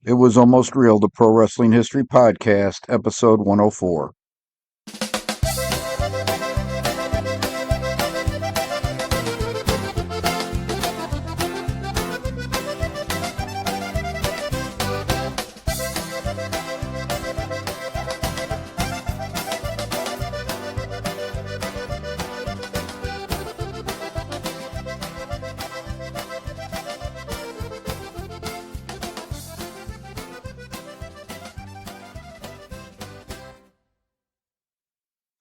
It was almost real, the Pro Wrestling History Podcast, episode 104.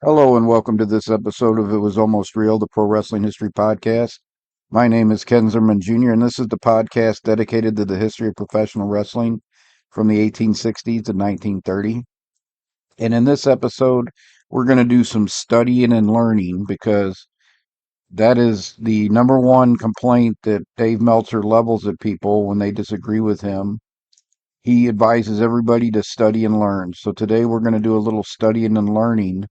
Hello and welcome to this episode of It Was Almost Real, the Pro Wrestling History Podcast. My name is Ken Zimmerman Jr., and this is the podcast dedicated to the history of professional wrestling from the 1860s to 1930. And in this episode, we're going to do some studying and learning because that is the number one complaint that Dave Meltzer levels at people when they disagree with him. He advises everybody to study and learn. So today we're going to do a little studying and learning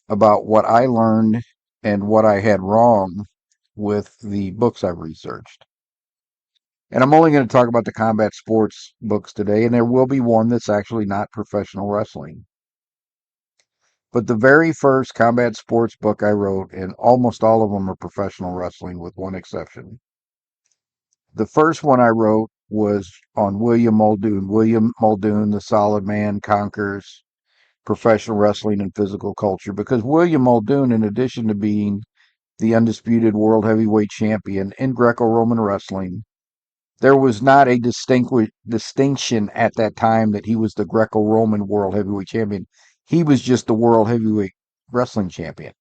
about what I learned and what I had wrong with the books I've researched. And I'm only going to talk about the combat sports books today, and there will be one that's actually not professional wrestling. But the very first combat sports book I wrote, and almost all of them are professional wrestling with one exception. The first one I wrote was on William Muldoon. William Muldoon, the Solid Man, conquers professional wrestling and physical culture, because William Muldoon, in addition to being the undisputed world heavyweight champion in Greco-Roman wrestling, there was not a distinction at that time that he was the Greco-Roman world heavyweight champion. He was just the world heavyweight wrestling champion.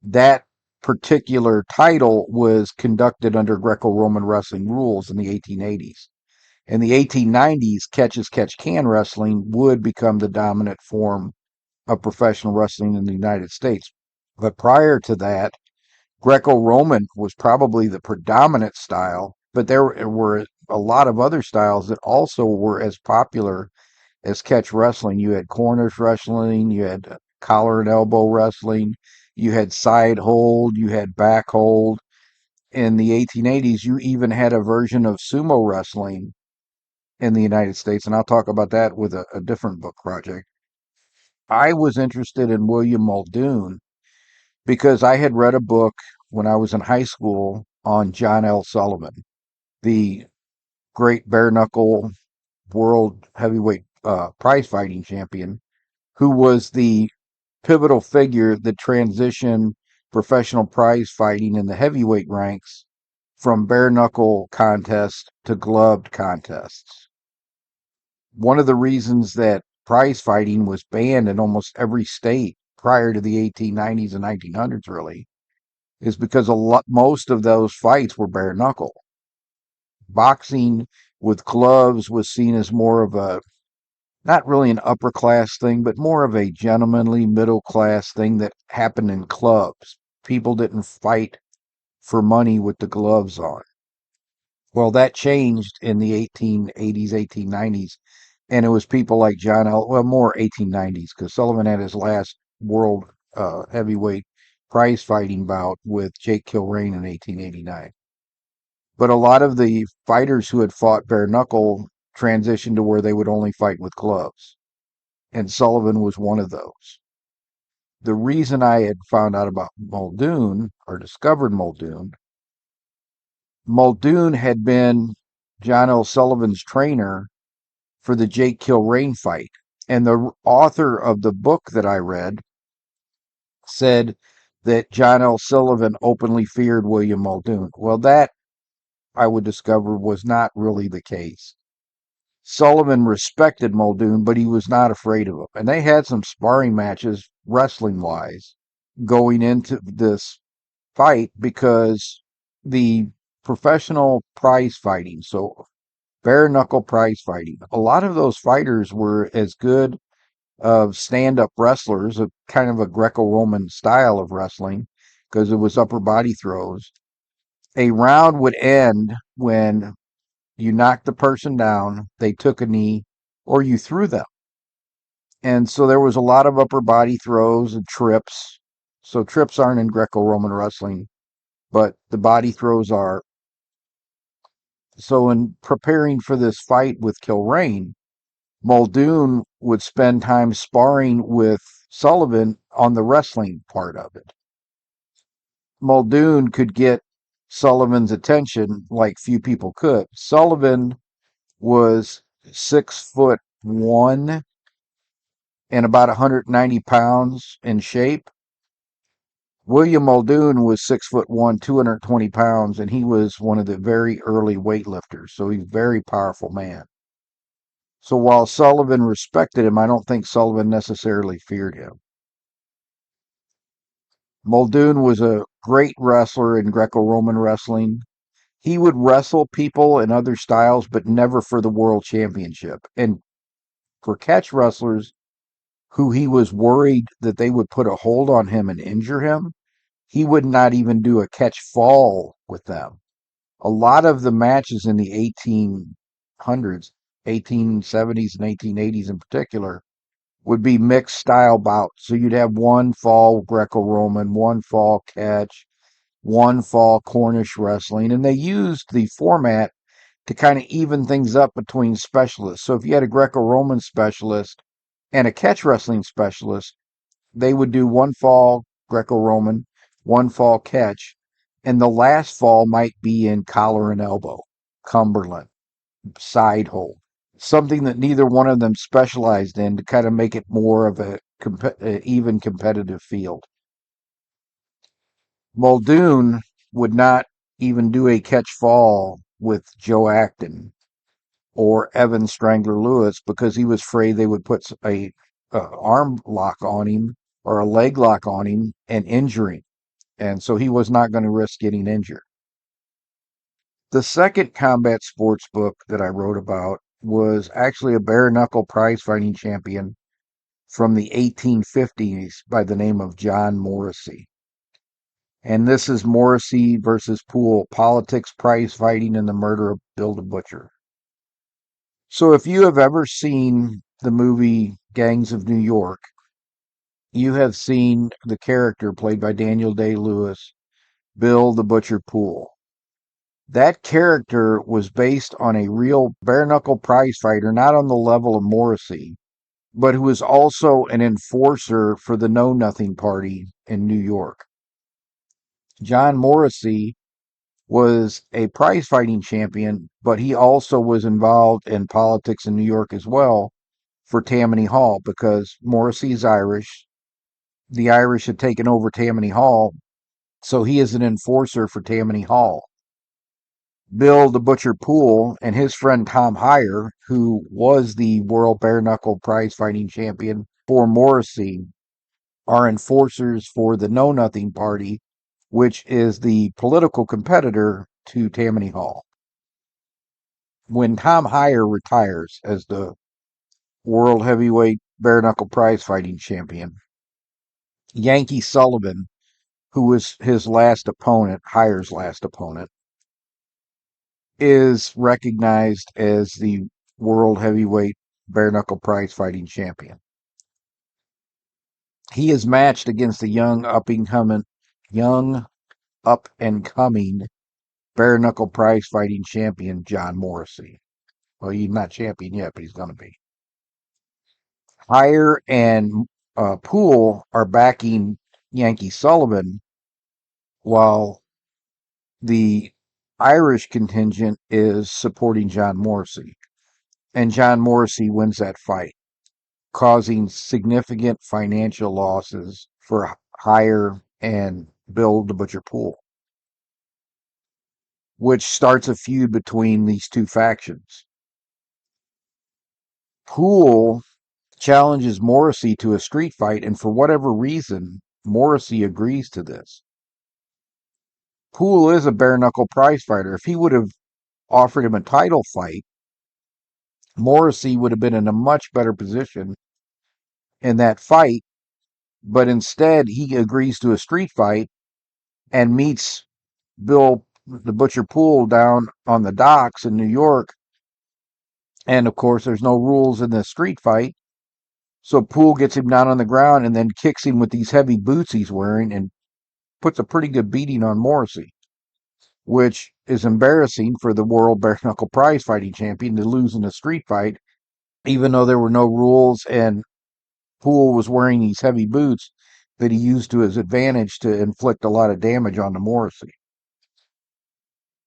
That particular title was conducted under Greco-Roman wrestling rules in the 1880s. In the 1890s, catch-as-catch-can wrestling would become the dominant form of professional wrestling in the United States. But prior to that, Greco-Roman was probably the predominant style, but there were a lot of other styles that also were as popular as catch wrestling. You had corners wrestling, you had collar and elbow wrestling, you had side hold, you had back hold. In the 1880s, you even had a version of sumo wrestling in the United States, and I'll talk about that with a different book project. I was interested in William Muldoon because I had read a book when I was in high school on John L. Sullivan, the great bare knuckle world heavyweight prize fighting champion, who was the pivotal figure that transitioned professional prize fighting in the heavyweight ranks from bare knuckle contests to gloved contests. One of the reasons that prize fighting was banned in almost every state prior to the 1890s and 1900s really is because most of those fights were bare knuckle. Boxing with gloves was seen as more of a, not really an upper class thing, but more of a gentlemanly middle class thing that happened in clubs. People didn't fight for money with the gloves on. Well, that changed in the 1880s, 1890s, and it was people like John L. Well, more 1890s, because Sullivan had his last world heavyweight prize fighting bout with Jake Kilrain in 1889. But a lot of the fighters who had fought bare knuckle transitioned to where they would only fight with gloves. And Sullivan was one of those. The reason I had found out about Muldoon or discovered Muldoon had been John L. Sullivan's trainer for the Jake Kilrain fight. And the author of the book that I read said that John L. Sullivan openly feared William Muldoon. Well, that I would discover was not really the case. Sullivan respected Muldoon, but he was not afraid of him. And they had some sparring matches, wrestling wise, going into this fight because the professional prize fighting, so bare knuckle prize fighting, a lot of those fighters were as good of stand up wrestlers, a kind of a Greco Roman style of wrestling, because it was upper body throws. A round would end when you knocked the person down, they took a knee, or you threw them. And so there was a lot of upper body throws and trips. So trips aren't in Greco Roman wrestling, but the body throws are. So, in preparing for this fight with Kilrain, Muldoon would spend time sparring with Sullivan on the wrestling part of it. Muldoon could get Sullivan's attention like few people could. Sullivan was 6'1" and about 190 pounds in shape. William Muldoon was 6'1", 220 pounds, and he was one of the very early weightlifters. So he's a very powerful man. So while Sullivan respected him, I don't think Sullivan necessarily feared him. Muldoon was a great wrestler in Greco-Roman wrestling. He would wrestle people in other styles, but never for the world championship. And for catch wrestlers who he was worried that they would put a hold on him and injure him, he would not even do a catch fall with them. A lot of the matches in the 1800s, 1870s, and 1880s in particular, would be mixed style bouts. So you'd have one fall Greco-Roman, one fall catch, one fall Cornish wrestling, and they used the format to kind of even things up between specialists. So if you had a Greco-Roman specialist and a catch wrestling specialist, they would do one fall Greco-Roman, one fall catch, and the last fall might be in collar and elbow, Cumberland, side hold, something that neither one of them specialized in to kind of make it more of a even competitive field. Muldoon would not even do a catch fall with Joe Acton or Evan Strangler Lewis because he was afraid they would put a arm lock on him or a leg lock on him and injure him. And so he was not going to risk getting injured. The second combat sports book that I wrote about was actually a bare knuckle prize fighting champion from the 1850s by the name of John Morrissey. And this is Morrissey versus Poole, Politics, Prize Fighting, and the Murder of Bill the Butcher. So if you have ever seen the movie Gangs of New York, you have seen the character played by Daniel Day-Lewis, Bill the Butcher Poole. That character was based on a real bare-knuckle prize fighter, not on the level of Morrissey, but who was also an enforcer for the Know Nothing Party in New York. John Morrissey was a prize fighting champion, but he also was involved in politics in New York as well for Tammany Hall because Morrissey is Irish. The Irish had taken over Tammany Hall, so he is an enforcer for Tammany Hall. Bill the Butcher Poole and his friend Tom Heyer, who was the world bare knuckle prize fighting champion for Morrissey, are enforcers for the Know Nothing Party, which is the political competitor to Tammany Hall. When Tom Heyer retires as the world heavyweight bare knuckle prize fighting champion, Yankee Sullivan, who was his last opponent, Heyer's last opponent, is recognized as the world heavyweight bare knuckle prize fighting champion. He is matched against the young up and coming bare knuckle prize fighting champion John Morrissey. Well, he's not champion yet, but he's going to be. Heyer and Poole are backing Yankee Sullivan, while the Irish contingent is supporting John Morrissey. And John Morrissey wins that fight, causing significant financial losses for Heyer and Bill the Butcher Poole, which starts a feud between these two factions. Poole challenges Morrissey to a street fight, and for whatever reason, Morrissey agrees to this. Poole is a bare knuckle prize fighter. If he would have offered him a title fight, Morrissey would have been in a much better position in that fight, but instead he agrees to a street fight and meets Bill the Butcher Poole down on the docks in New York. And of course, there's no rules in this street fight. So Poole gets him down on the ground and then kicks him with these heavy boots he's wearing and puts a pretty good beating on Morrissey. which is embarrassing for the world bare knuckle prize fighting champion to lose in a street fight, even though there were no rules and Poole was wearing these heavy boots that he used to his advantage to inflict a lot of damage on the Morrissey.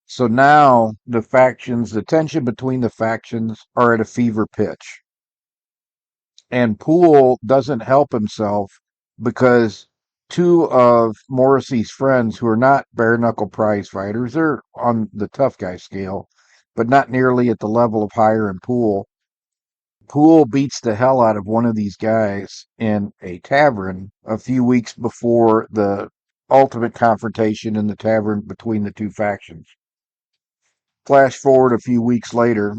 So now the tension between the factions are at a fever pitch. And Poole doesn't help himself because two of Morrissey's friends, who are not bare knuckle prize fighters, they're on the tough guy scale, but not nearly at the level of higher in Poole. Poole beats the hell out of one of these guys in a tavern a few weeks before the ultimate confrontation in the tavern between the two factions. Flash forward a few weeks later,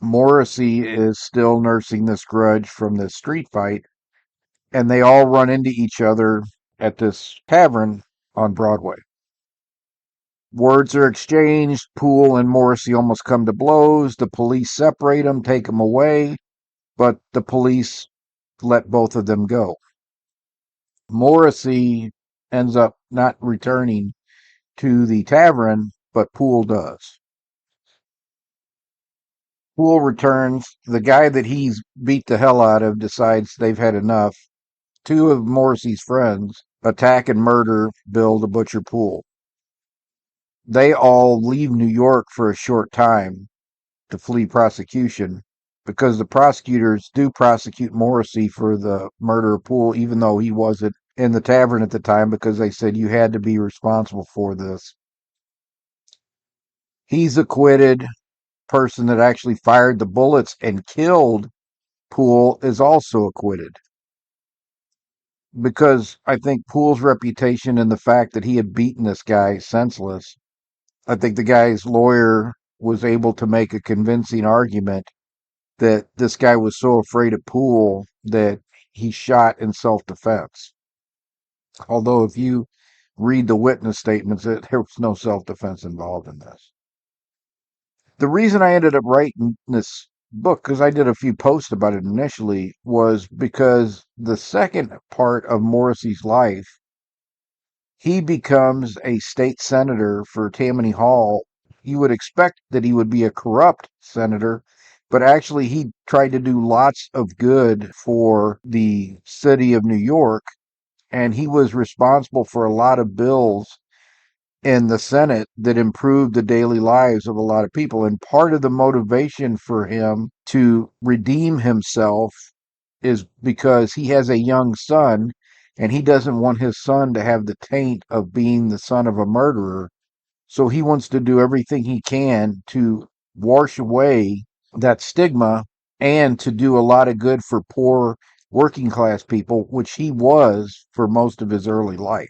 Morrissey is still nursing this grudge from this street fight, and they all run into each other at this tavern on Broadway. Words are exchanged. Poole and Morrissey almost come to blows. The police separate them, take them away, but the police let both of them go. Morrissey ends up not returning to the tavern, but Poole does. Poole returns. The guy that he's beat the hell out of decides they've had enough. Two of Morrissey's friends attack and murder Bill the Butcher Poole. They all leave New York for a short time to flee prosecution because the prosecutors do prosecute Morrissey for the murder of Poole, even though he wasn't in the tavern at the time, because they said you had to be responsible for this. He's acquitted. Person that actually fired the bullets and killed Poole is also acquitted, because I think Poole's reputation and the fact that he had beaten this guy senseless, I think the guy's lawyer was able to make a convincing argument that this guy was so afraid of Poole that he shot in self-defense. Although if you read the witness statements, there was no self-defense involved in this. The reason I ended up writing this book, because I did a few posts about it initially, was because the second part of Morrissey's life, he becomes a state senator for Tammany Hall. You would expect that he would be a corrupt senator, but actually he tried to do lots of good for the city of New York, and he was responsible for a lot of bills in the Senate that improved the daily lives of a lot of people. And part of the motivation for him to redeem himself is because he has a young son, and he doesn't want his son to have the taint of being the son of a murderer. So he wants to do everything he can to wash away that stigma and to do a lot of good for poor working class people, which he was for most of his early life.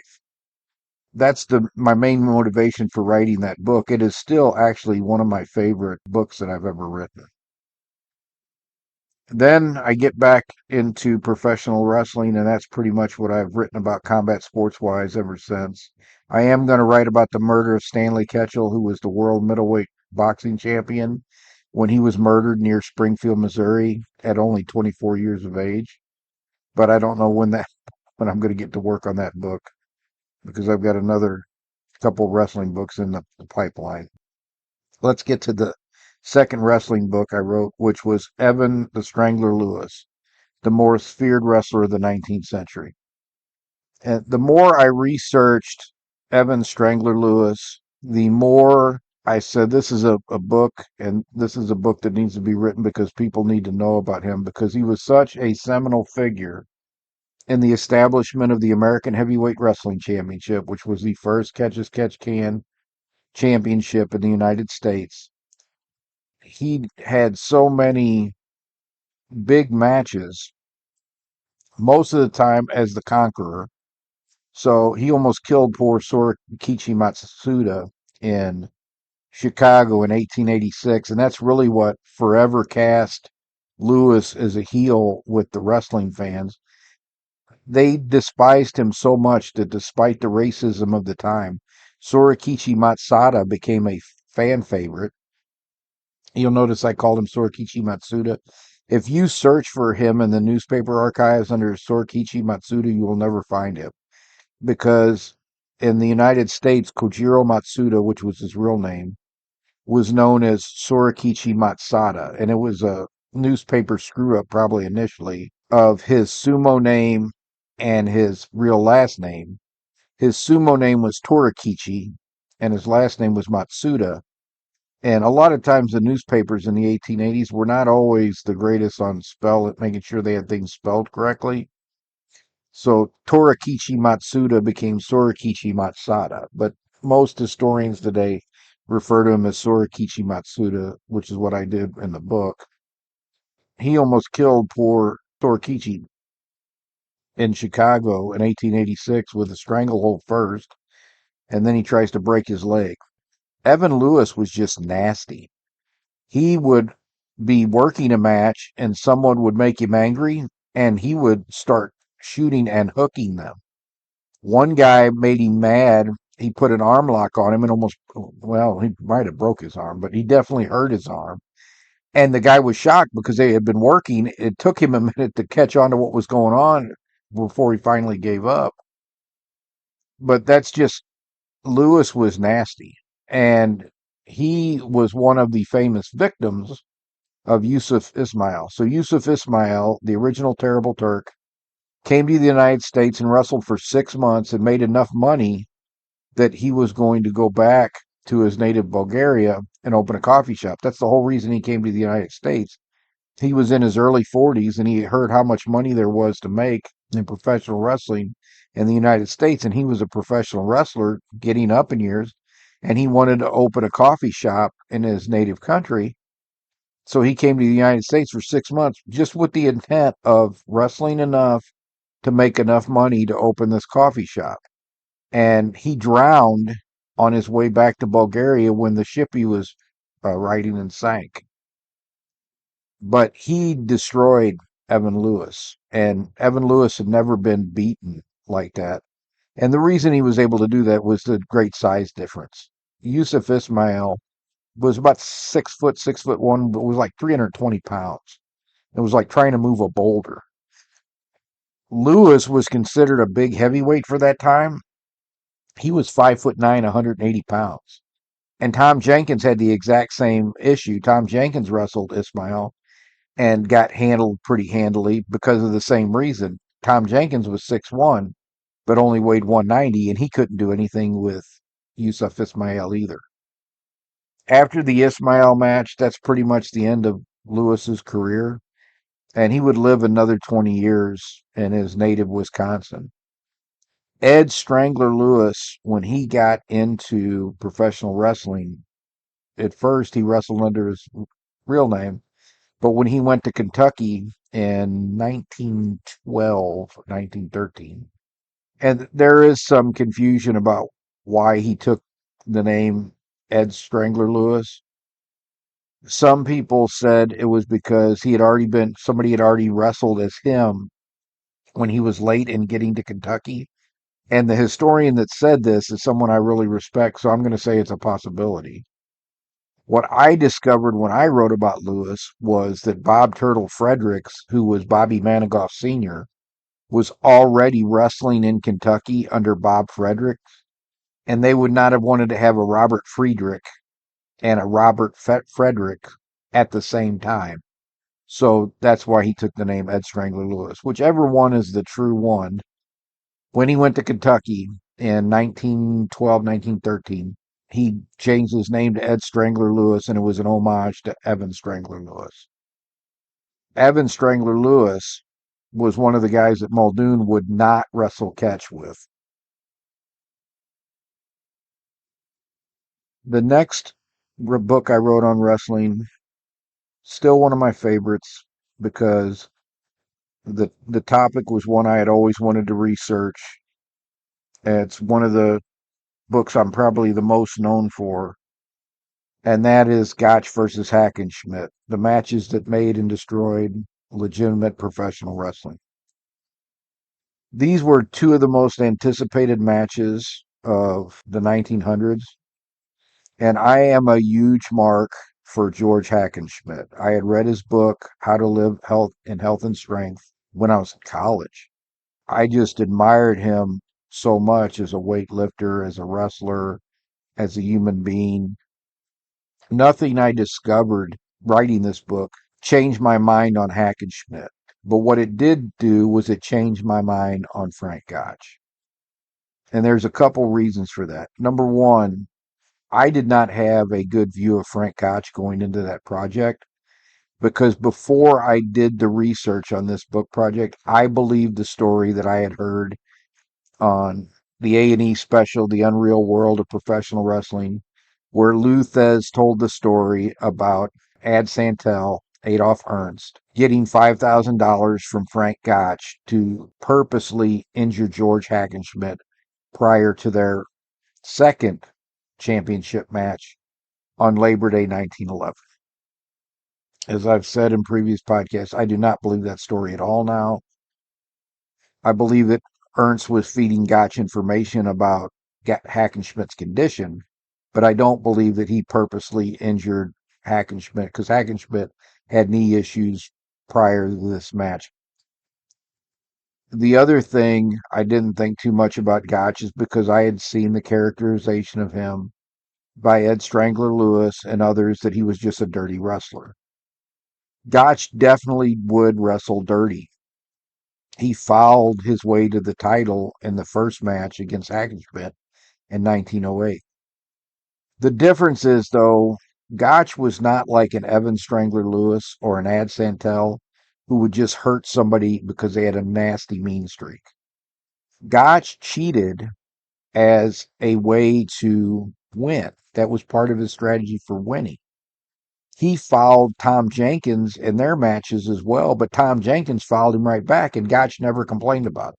That's my main motivation for writing that book. It is still actually one of my favorite books that I've ever written. Then I get back into professional wrestling, and that's pretty much what I've written about combat sports wise ever since. I am going to write about the murder of Stanley Ketchel, who was the world middleweight boxing champion, when he was murdered near Springfield, Missouri, at only 24 years of age. But I don't know when I'm going to get to work on that book, because I've got another couple wrestling books in the pipeline. Let's get to the second wrestling book I wrote, which was Evan the Strangler Lewis, the most feared wrestler of the 19th century. And the more I researched Evan Strangler Lewis, the more I said, this is a book, and this is a book that needs to be written because people need to know about him, because he was such a seminal figure in the establishment of the American Heavyweight Wrestling Championship, which was the first catch-as-catch-can championship in the United States. He had so many big matches, most of the time as the conqueror. So he almost killed poor Sorikichi Matsuda in Chicago in 1886, and that's really what forever cast Lewis as a heel with the wrestling fans. They despised him so much that despite the racism of the time, Sorikichi Matsuda became a fan favorite. You'll notice I called him Sorikichi Matsuda. If you search for him in the newspaper archives under Sorikichi Matsuda, you will never find him, because in the United States, Kojiro Matsuda, which was his real name, was known as Sorikichi Matsada, and it was a newspaper screw up, probably initially, of his sumo name and his real last name. His sumo name was Torikichi, and his last name was Matsuda. And a lot of times the newspapers in the 1880s were not always the greatest on making sure they had things spelled correctly. So Torikichi Matsuda became Sorikichi Matsada, but most historians today refer to him as Sorikichi Matsuda, which is what I did in the book. He almost killed poor Sorikichi in Chicago in 1886 with a stranglehold first, and then he tries to break his leg. Evan Lewis was just nasty. He would be working a match and someone would make him angry and he would start shooting and hooking them. One guy made him mad. He put an arm lock on him and almost, well, he might have broke his arm, but he definitely hurt his arm. And the guy was shocked because they had been working. It took him a minute to catch on to what was going on before he finally gave up. But that's just, Lewis was nasty. And he was one of the famous victims of Yusuf Ismail. So Yusuf Ismail, the original Terrible Turk, came to the United States and wrestled for 6 months and made enough money that he was going to go back to his native Bulgaria and open a coffee shop. That's the whole reason he came to the United States. He was in his early 40s and he heard how much money there was to make in professional wrestling in the United States. And he was a professional wrestler getting up in years and he wanted to open a coffee shop in his native country. So he came to the United States for 6 months just with the intent of wrestling enough to make enough money to open this coffee shop. And he drowned on his way back to Bulgaria when the ship he was riding and sank. But he destroyed Evan Lewis, and Evan Lewis had never been beaten like that. And the reason he was able to do that was the great size difference. Yusuf Ismail was about 6 foot, 6'1", but was like 320 pounds. It was like trying to move a boulder. Lewis was considered a big heavyweight for that time. He was 5'9", 180 pounds. And Tom Jenkins had the exact same issue. Tom Jenkins wrestled Ismail and got handled pretty handily because of the same reason. Tom Jenkins was 6'1", but only weighed 190, and he couldn't do anything with Yusuf Ismail either. After the Ismail match, that's pretty much the end of Lewis's career, and he would live another 20 years in his native Wisconsin. Ed Strangler Lewis, when he got into professional wrestling, at first he wrestled under his real name, but when he went to Kentucky in 1912, 1913, and there is some confusion about why he took the name Ed Strangler Lewis. Some people said it was because somebody had already wrestled as him when he was late in getting to Kentucky. And the historian that said this is someone I really respect, so I'm going to say it's a possibility. What I discovered when I wrote about Lewis was that Bob Turtle Fredericks, who was Bobby Manigault Sr., was already wrestling in Kentucky under Bob Fredericks, and they would not have wanted to have a Robert Friedrich and a Robert Frederick at the same time. So that's why he took the name Ed Strangler Lewis. Whichever one is the true one, when he went to Kentucky in 1912, 1913, he changed his name to Ed Strangler Lewis, and it was an homage to Evan Strangler Lewis. Evan Strangler Lewis was one of the guys that Muldoon would not wrestle catch with. The next book I wrote on wrestling, still one of my favorites because the topic was one I had always wanted to research. It's one of the books I'm probably the most known for, and that is Gotch versus Hackenschmidt, the matches that made and destroyed legitimate professional wrestling. These were two of the most anticipated matches of the 1900s, and I am a huge mark for George Hackenschmidt. I had read his book, How to Live Health and Strength, when I was in college. I just admired him so much as a weightlifter, as a wrestler, as a human being. Nothing I discovered writing this book changed my mind on Hackenschmidt. But what it did do was it changed my mind on Frank Gotch. And there's a couple reasons for that. Number one, I did not have a good view of Frank Gotch going into that project because before I did the research on this book project, I believed the story that I had heard on the A&E special, The Unreal World of Professional Wrestling, where Lou Thez told the story about Ad Santel, Adolf Ernst, getting $5,000 from Frank Gotch to purposely injure George Hackenschmidt prior to their second championship match on Labor Day 1911. As I've said in previous podcasts, I do not believe that story at all now. I believe that Ernst was feeding Gotch information about Hackenschmidt's condition, but I don't believe that he purposely injured Hackenschmidt because Hackenschmidt had knee issues prior to this match. The other thing I didn't think too much about Gotch is because I had seen the characterization of him by Ed Strangler Lewis and others that he was just a dirty wrestler. Gotch definitely would wrestle dirty. He fouled his way to the title in the first match against Hackenschmidt in 1908. The difference is, though, Gotch was not like an Evan Strangler Lewis or an Ad Santel who would just hurt somebody because they had a nasty mean streak. Gotch cheated as a way to win. That was part of his strategy for winning. He fouled Tom Jenkins in their matches as well, but Tom Jenkins fouled him right back, and Gotch never complained about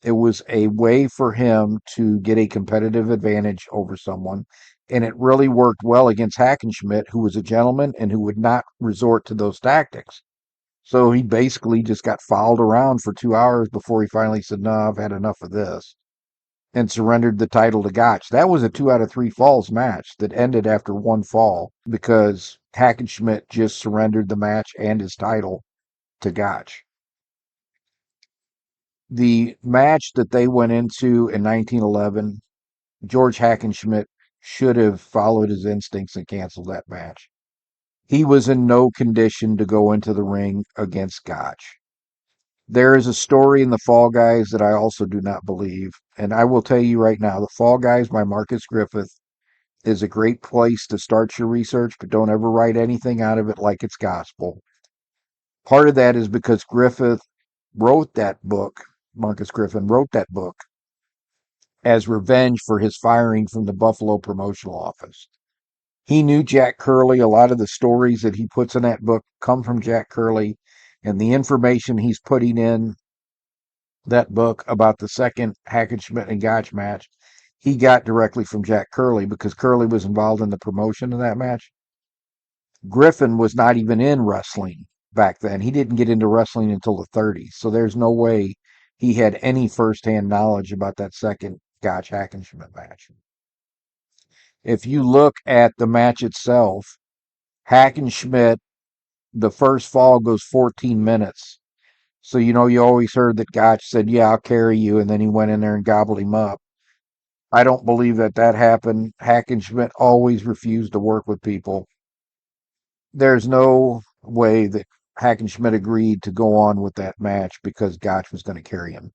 it. It was a way for him to get a competitive advantage over someone, and it really worked well against Hackenschmidt, who was a gentleman and who would not resort to those tactics. So he basically just got fouled around for 2 hours before he finally said, "No, I've had enough of this," and surrendered the title to Gotch. That was a 2 out of 3 falls match that ended after one fall because Hackenschmidt just surrendered the match and his title to Gotch. The match that they went into in 1911, George Hackenschmidt should have followed his instincts and canceled that match. He was in no condition to go into the ring against Gotch. There is a story in The Fall Guys that I also do not believe. And I will tell you right now, The Fall Guys by Marcus Griffith is a great place to start your research, but don't ever write anything out of it like it's gospel. Part of that is because Griffith wrote that book, Marcus Griffin wrote that book as revenge for his firing from the Buffalo promotional office. He knew Jack Curley. A lot of the stories that he puts in that book come from Jack Curley, and the information he's putting in that book about the second Hackenschmidt and Gotch match, he got directly from Jack Curley because Curley was involved in the promotion of that match. Griffin was not even in wrestling back then. He didn't get into wrestling until the 30s, so there's no way he had any firsthand knowledge about that second Gotch Hackenschmidt match. If you look at the match itself, Hackenschmidt, the first fall goes 14 minutes. So, you always heard that Gotch said, "Yeah, I'll carry you," and then he went in there and gobbled him up. I don't believe that happened. Hackenschmidt always refused to work with people. There's no way that Hackenschmidt agreed to go on with that match because Gotch was going to carry him.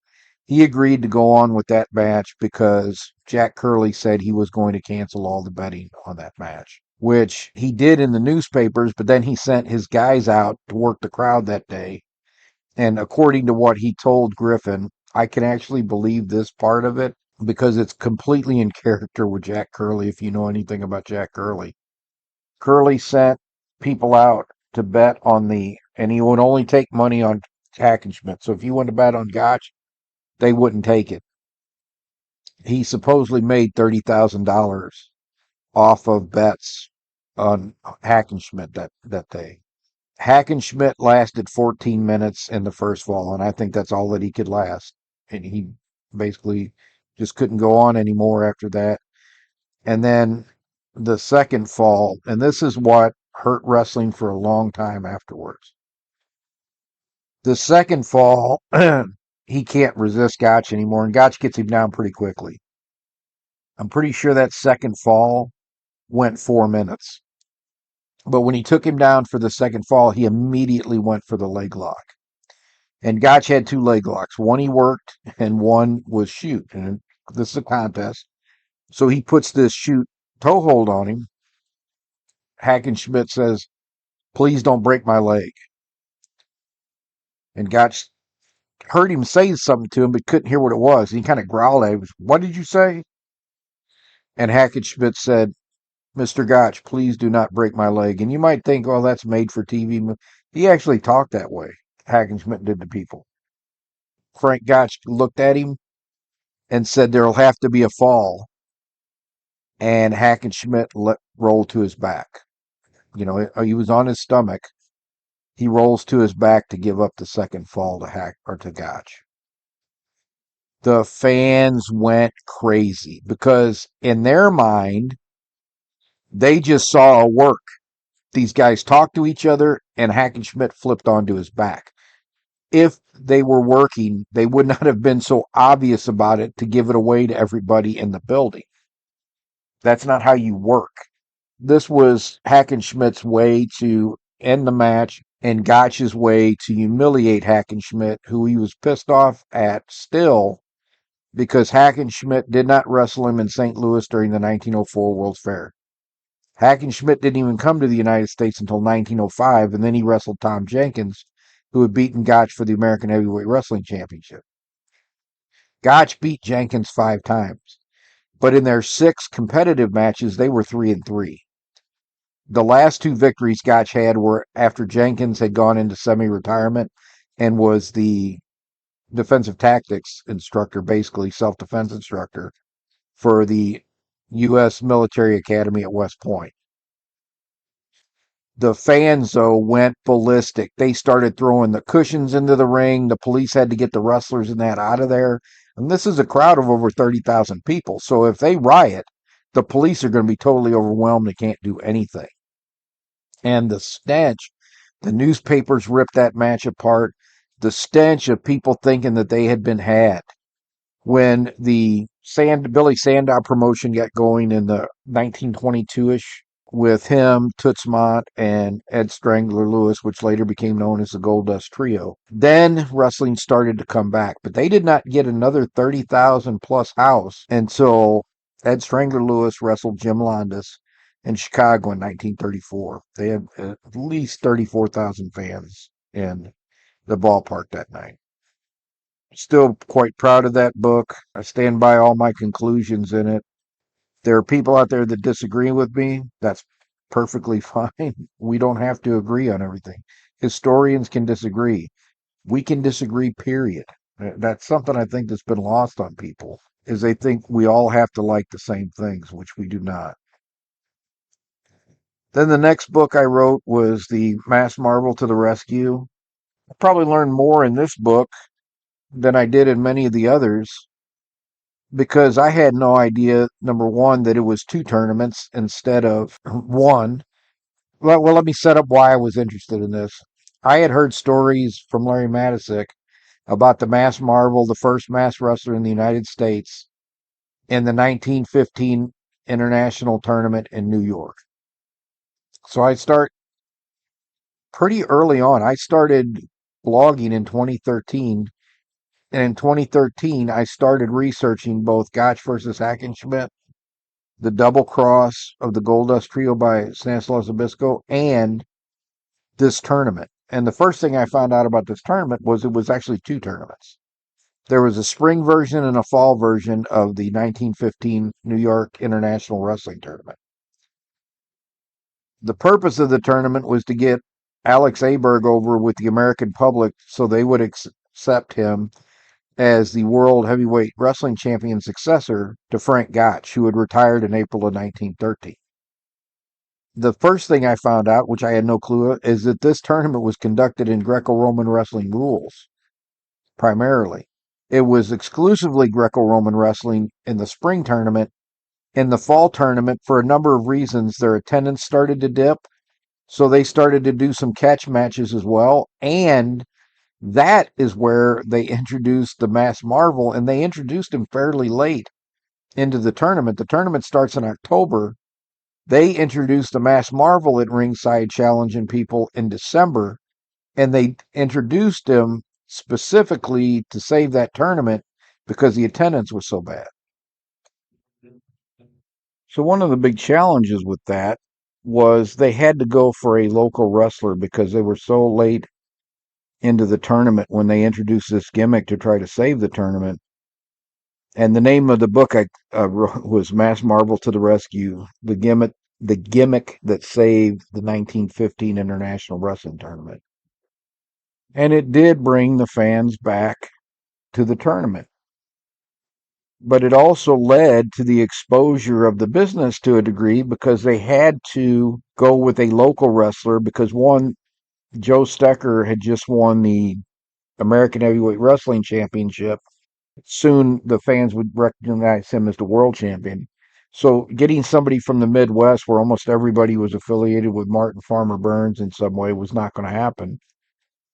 He agreed to go on with that match because Jack Curley said he was going to cancel all the betting on that match, which he did in the newspapers, but then he sent his guys out to work the crowd that day. And according to what he told Griffin, I can actually believe this part of it because it's completely in character with Jack Curley, if you know anything about Jack Curley. Curley sent people out to bet and he would only take money on Hackenschmidt. So if you wanted to bet on Gotch, they wouldn't take it. He supposedly made $30,000 off of bets on Hackenschmidt that day. Hackenschmidt lasted 14 minutes in the first fall, and I think that's all that he could last. And he basically just couldn't go on anymore after that. And then the second fall, and this is what hurt wrestling for a long time afterwards. The second fall, he can't resist Gotch anymore, and Gotch gets him down pretty quickly. I'm pretty sure that second fall went 4 minutes. But when he took him down for the second fall, he immediately went for the leg lock. And Gotch had two leg locks. One he worked, and one was shoot. And this is a contest. So he puts this shoot toe hold on him. Hackenschmidt says, "Please don't break my leg." And Gotch heard him say something to him, but couldn't hear what it was. He kind of growled at him. "What did you say?" And Hackenschmidt said, "Mr. Gotch, please do not break my leg." And you might think, "Oh, that's made for TV." He actually talked that way. Hackenschmidt did to people. Frank Gotch looked at him and said, "There'll have to be a fall." And Hackenschmidt rolled to his back. He was on his stomach. He rolls to his back to give up the second fall to Gotch. The fans went crazy because in their mind, they just saw a work. These guys talked to each other, and Hackenschmidt flipped onto his back. If they were working, they would not have been so obvious about it to give it away to everybody in the building. That's not how you work. This was Hackenschmidt's way to end the match and Gotch's way to humiliate Hackenschmidt, who he was pissed off at still because Hackenschmidt did not wrestle him in St. Louis during the 1904 World's Fair. Hackenschmidt didn't even come to the United States until 1905, and then he wrestled Tom Jenkins, who had beaten Gotch for the American Heavyweight Wrestling Championship. Gotch beat Jenkins 5 times, but in their 6 competitive matches, they were 3-3. The last 2 victories Gotch had were after Jenkins had gone into semi-retirement and was the defensive tactics instructor, basically self-defense instructor for the U.S. Military Academy at West Point. The fans, though, went ballistic. They started throwing the cushions into the ring. The police had to get the wrestlers and that out of there. And this is a crowd of over 30,000 people. So if they riot, the police are going to be totally overwhelmed. They can't do anything. And the stench, the newspapers ripped that match apart. The stench of people thinking that they had been had. When the Billy Sandow promotion got going in the 1922-ish, with him, Toots Mondt, and Ed Strangler Lewis, which later became known as the Goldust Trio. Then wrestling started to come back, but they did not get another 30,000 plus house until Ed Strangler Lewis wrestled Jim Londos in Chicago in 1934. They had at least 34,000 fans in the ballpark that night. Still quite proud of that book. I stand by all my conclusions in it. There are people out there that disagree with me. That's perfectly fine. We don't have to agree on everything. Historians can disagree. We can disagree, period. That's something I think that's been lost on people, is they think we all have to like the same things, which we do not. Then the next book I wrote was The Mass Marvel to the Rescue. I probably learned more in this book than I did in many of the others, because I had no idea, number one, that it was 2 tournaments instead of 1. Well, let me set up why I was interested in this. I had heard stories from Larry Matisick about the Mass Marvel, the first mass wrestler in the United States, in the 1915 International Tournament in New York. So I start pretty early on. I started blogging in 2013. And in 2013, I started researching both Gotch versus Hackenschmidt, the double cross of the Goldust Trio by Stanislaus Zbyszko, and this tournament. And the first thing I found out about this tournament was it was actually 2 tournaments. There was a spring version and a fall version of the 1915 New York International Wrestling Tournament. The purpose of the tournament was to get Alex Aberg over with the American public so they would accept him as the World Heavyweight Wrestling Champion successor to Frank Gotch, who had retired in April of 1913. The first thing I found out, which I had no clue, is that this tournament was conducted in Greco-Roman wrestling rules, primarily. It was exclusively Greco-Roman wrestling in the spring tournament. In the fall tournament, for a number of reasons, their attendance started to dip, so they started to do some catch matches as well, and That is where they introduced the Mass Marvel, and they introduced him fairly late into the tournament. The tournament starts in October. They introduced the Mass Marvel at ringside challenging people in December, and they introduced him specifically to save that tournament because the attendance was so bad. So one of the big challenges with that was they had to go for a local wrestler because they were so late into the tournament when they introduced this gimmick to try to save the tournament. And the name of the book I was Mass Marvel to the Rescue: the gimmick that saved the 1915 International Wrestling Tournament. And it did bring the fans back to the tournament. But it also led to the exposure of the business to a degree because they had to go with a local wrestler because one, Joe Stecker had just won the American Heavyweight Wrestling Championship. Soon the fans would recognize him as the world champion. So getting somebody from the Midwest where almost everybody was affiliated with Martin Farmer Burns in some way was not going to happen.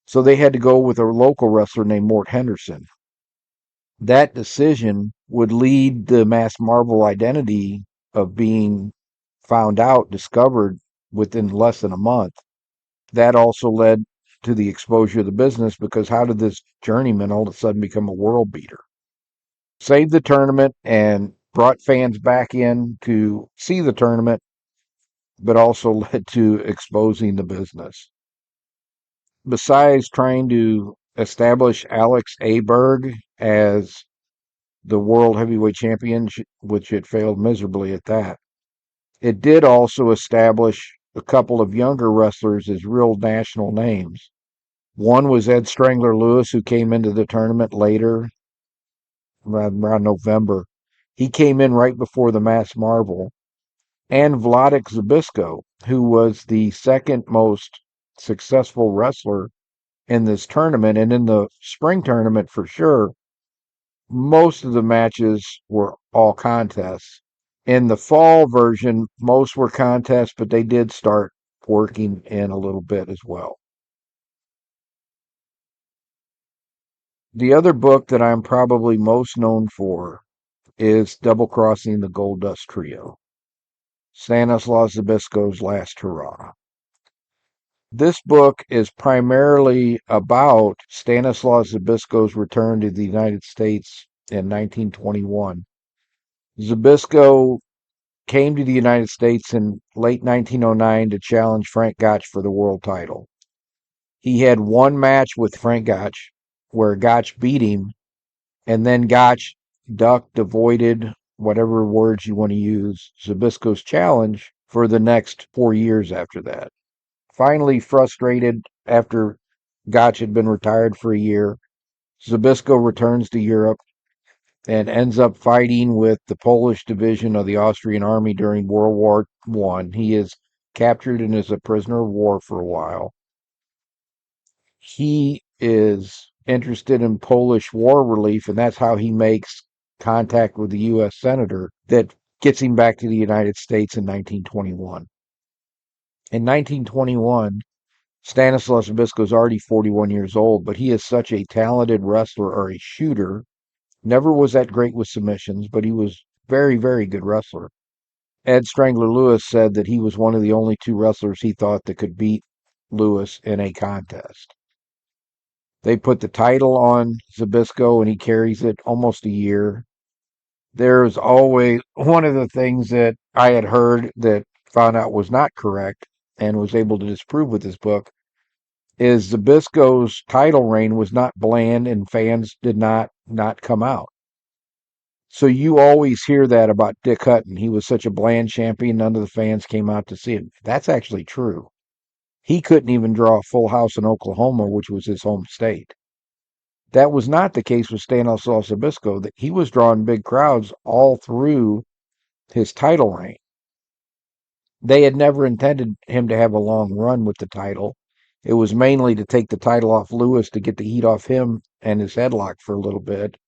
So they had to go with a local wrestler named Mort Henderson. That decision would lead the Mass Marvel identity of being found out, discovered within less than a month. That also led to the exposure of the business because how did this journeyman all of a sudden become a world beater? Saved the tournament and brought fans back in to see the tournament, but also led to exposing the business. Besides trying to establish Alex Aberg as the world heavyweight champion, which it failed miserably at that, it did also establish a couple of younger wrestlers as real national names. One was Ed Strangler Lewis, who came into the tournament later, around November. He came in right before the Mass Marvel. And Vladek Zabisco, who was the second most successful wrestler in this tournament. And in the spring tournament, for sure, most of the matches were all contests. In the fall version, most were contests, but they did start working in a little bit as well. The other book that I'm probably most known for is Double Crossing the Gold Dust Trio, Stanislaus Zabisco's Last Hurrah. This book is primarily about Stanislaus Zabisco's return to the United States in 1921. Zabisco came to the United States in late 1909 to challenge Frank Gotch for the world title. He had one match with Frank Gotch where Gotch beat him, and then Gotch ducked, avoided, whatever words you want to use, Zabisco's challenge for the next 4 years after that. Finally, frustrated after Gotch had been retired for a year, Zabisco returns to Europe and ends up fighting with the Polish division of the Austrian army during World War I. He is captured and is a prisoner of war for a while. He is interested in Polish war relief, and that's how he makes contact with the U.S. senator that gets him back to the United States in 1921. In 1921, Stanislaus Zabisco is already 41 years old, but he is such a talented wrestler or a shooter. Never was that great with submissions, but he was very, very good wrestler. Ed Strangler Lewis said that he was one of the only two wrestlers he thought that could beat Lewis in a contest. They put the title on Zabisco and he carries it almost a year. There's always one of the things that I had heard that found out was not correct and was able to disprove with this book is Zabisco's title reign was not bland and fans did not come out. So you always hear that about Dick Hutton. He was such a bland champion, none of the fans came out to see him. That's actually true. He couldn't even draw a full house in Oklahoma, which was his home state. That was not the case with Stanislaus Zabisco. That he was drawing big crowds all through his title reign. They had never intended him to have a long run with the title. It was mainly to take the title off Lewis to get the heat off him and his headlock for a little bit.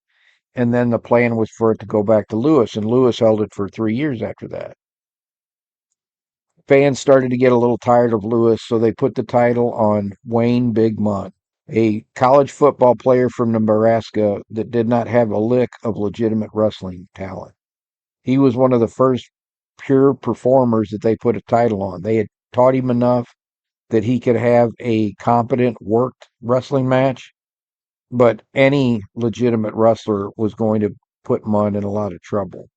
And then the plan was for it to go back to Lewis, and Lewis held it for 3 years after that. Fans started to get a little tired of Lewis, so they put the title on Wayne Big Munn. a college football player from Nebraska that did not have a lick of legitimate wrestling talent. He was one of the first pure performers that they put a title on. They had taught him enough that he could have a competent, worked wrestling match, but any legitimate wrestler was going to put Munn in a lot of trouble.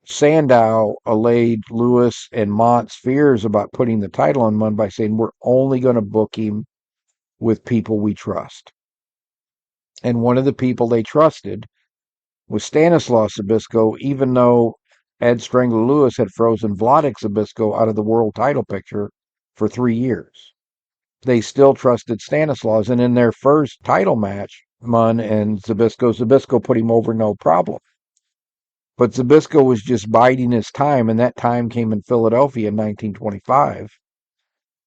Sandow allayed Lewis and Mont's fears about putting the title on Munn by saying, we're only going to book him with people we trust. And one of the people they trusted was Stanislaus Zbyszko, even though Ed Strangler Lewis had frozen Wladek Zbyszko out of the world title picture for 3 years. They still trusted Stanislaus, and in their first title match, Munn and Zbyszko put him over no problem. But Zbyszko was just biding his time, and that time came in Philadelphia in 1925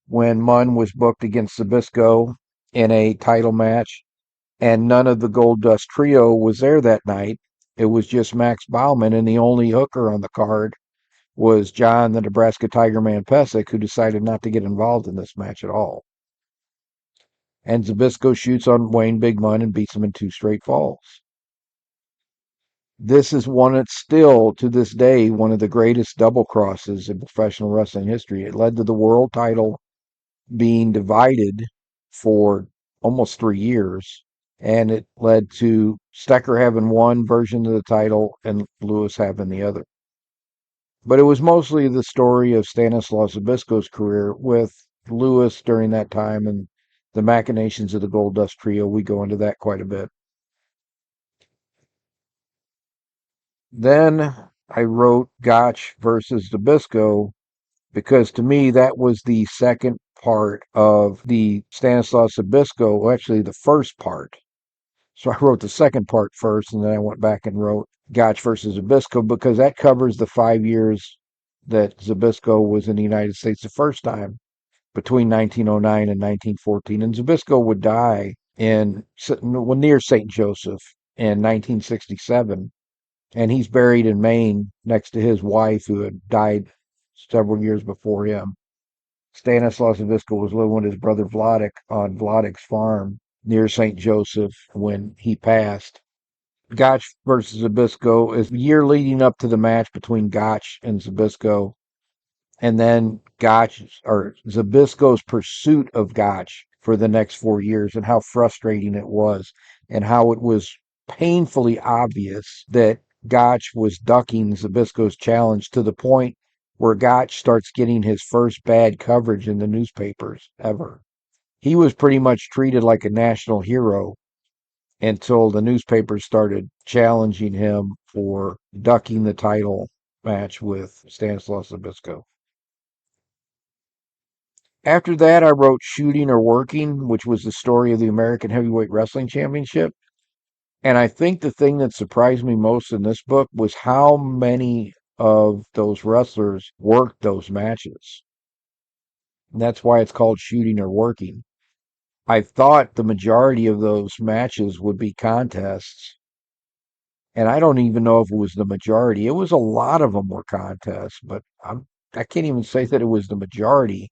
when Munn was booked against Zbyszko in a title match, and none of the Gold Dust Trio was there that night. It was just Max Bauman, and the only hooker on the card was John the Nebraska Tiger Man Pesek, who decided not to get involved in this match at all. And Zbyszko shoots on Wayne Big Munn and beats him in 2 straight falls. This is one that's still, to this day, one of the greatest double crosses in professional wrestling history. It led to the world title being divided for almost 3 years, and it led to Stecker having one version of the title and Lewis having the other. But it was mostly the story of Stanislaus Zbyszko's career with Lewis during that time and the machinations of the Gold Dust Trio. We go into that quite a bit. Then I wrote Gotch versus Zbyszko because to me that was the second part of the Stanislaus Zbyszko, well, actually the first part. So I wrote the second part first, and then I went back and wrote Gotch versus Zbyszko because that covers the 5 years that Zbyszko was in the United States the first time between 1909 and 1914. And Zbyszko would die near St. Joseph in 1967, and he's buried in Maine next to his wife who had died several years before him. Stanislaus Zbyszko was living with his brother Wladek on Wladek's farm near St. Joseph when he passed. Gotch versus Zbyszko is the year leading up to the match between Gotch and Zbyszko, and then Zbyszko's pursuit of Gotch for the next 4 years and how frustrating it was and how it was painfully obvious that Gotch was ducking Zbyszko's challenge to the point where Gotch starts getting his first bad coverage in the newspapers ever. He was pretty much treated like a national hero until the newspapers started challenging him for ducking the title match with Stanislaus Zbyszko. After that, I wrote Shooting or Working, which was the story of the American Heavyweight Wrestling Championship. And I think the thing that surprised me most in this book was how many of those wrestlers worked those matches. And that's why it's called Shooting or Working. I thought the majority of those matches would be contests, and I don't even know if it was the majority. It was a lot of them were contests, but I can't even say that it was the majority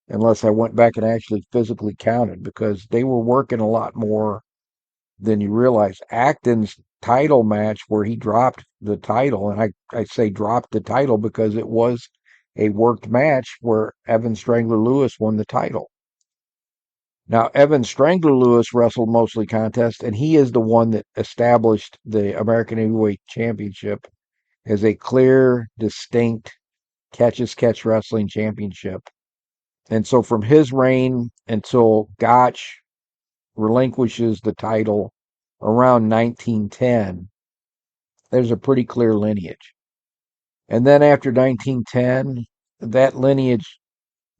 unless I went back and actually physically counted because they were working a lot more than you realize. Acton's title match where he dropped the title, and I say dropped the title because it was a worked match where Evan Strangler Lewis won the title. Now, Evan Strangler Lewis wrestled mostly contests, and he is the one that established the American Heavyweight Championship as a clear, distinct catch wrestling championship. And so from his reign until Gotch relinquishes the title around 1910, there's a pretty clear lineage. And then after 1910, that lineage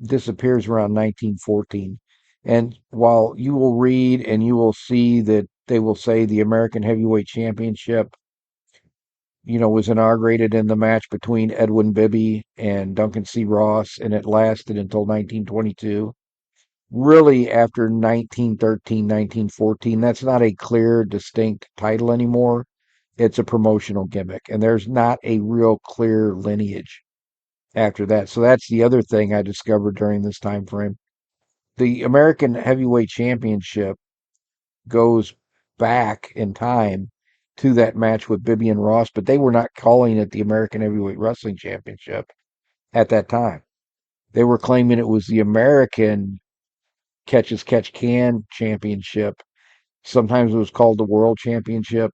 disappears around 1914. And while you will read and you will see that they will say the American Heavyweight Championship, was inaugurated in the match between Edwin Bibby and Duncan C. Ross, and it lasted until 1922. Really, after 1913, 1914, that's not a clear, distinct title anymore. It's a promotional gimmick, and there's not a real clear lineage after that. So that's the other thing I discovered during this time frame. The American Heavyweight Championship goes back in time to that match with Bibby and Ross, but they were not calling it the American Heavyweight Wrestling Championship at that time. They were claiming it was the American Catch as Catch Can Championship. Sometimes it was called the World Championship.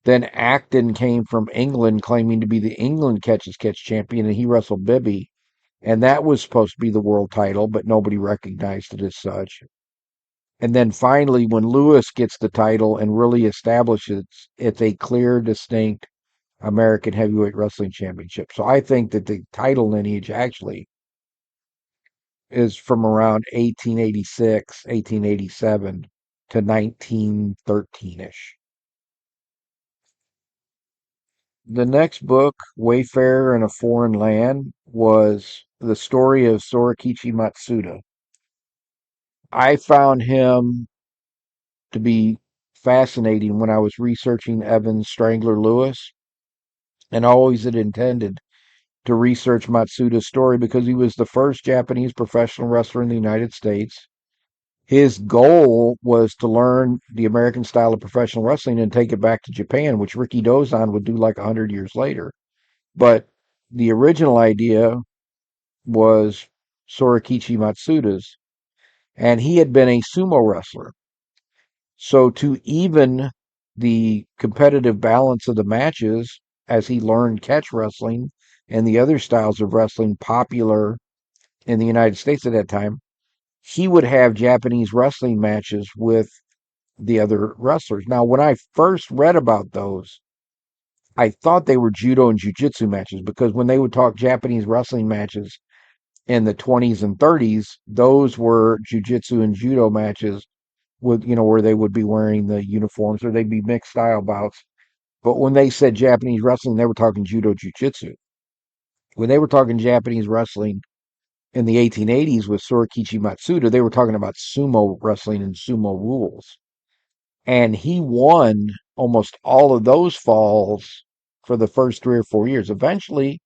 Then Acton came from England claiming to be the England Catch as Catch champion, and he wrestled Bibby. And that was supposed to be the world title, but nobody recognized it as such. And then finally, when Lewis gets the title and really establishes it's a clear, distinct American Heavyweight Wrestling Championship. So I think that the title lineage actually is from around 1886, 1887 to 1913 ish. The next book, Wayfarer in a Foreign Land, was the story of Sorikichi Matsuda. I found him to be fascinating when I was researching Evans Strangler Lewis, and always had intended to research Matsuda's story because he was the first Japanese professional wrestler in the United States. His goal was to learn the American style of professional wrestling and take it back to Japan, which Ricky Dozan would do like 100 years later. But the original idea was Sorikichi Matsuda's, and he had been a sumo wrestler. So to even the competitive balance of the matches as he learned catch wrestling and the other styles of wrestling popular in the United States at that time, he would have Japanese wrestling matches with the other wrestlers. Now, when I first read about those, I thought they were judo and jujitsu matches because when they would talk Japanese wrestling matches in the 20s and 30s, those were jujitsu and judo matches with, where they would be wearing the uniforms or they'd be mixed style bouts. But when they said Japanese wrestling, they were talking judo jujitsu. When they were talking Japanese wrestling in the 1880s with Sorikichi Matsuda, they were talking about sumo wrestling and sumo rules. And he won almost all of those falls for the first 3 or 4 years. Eventually,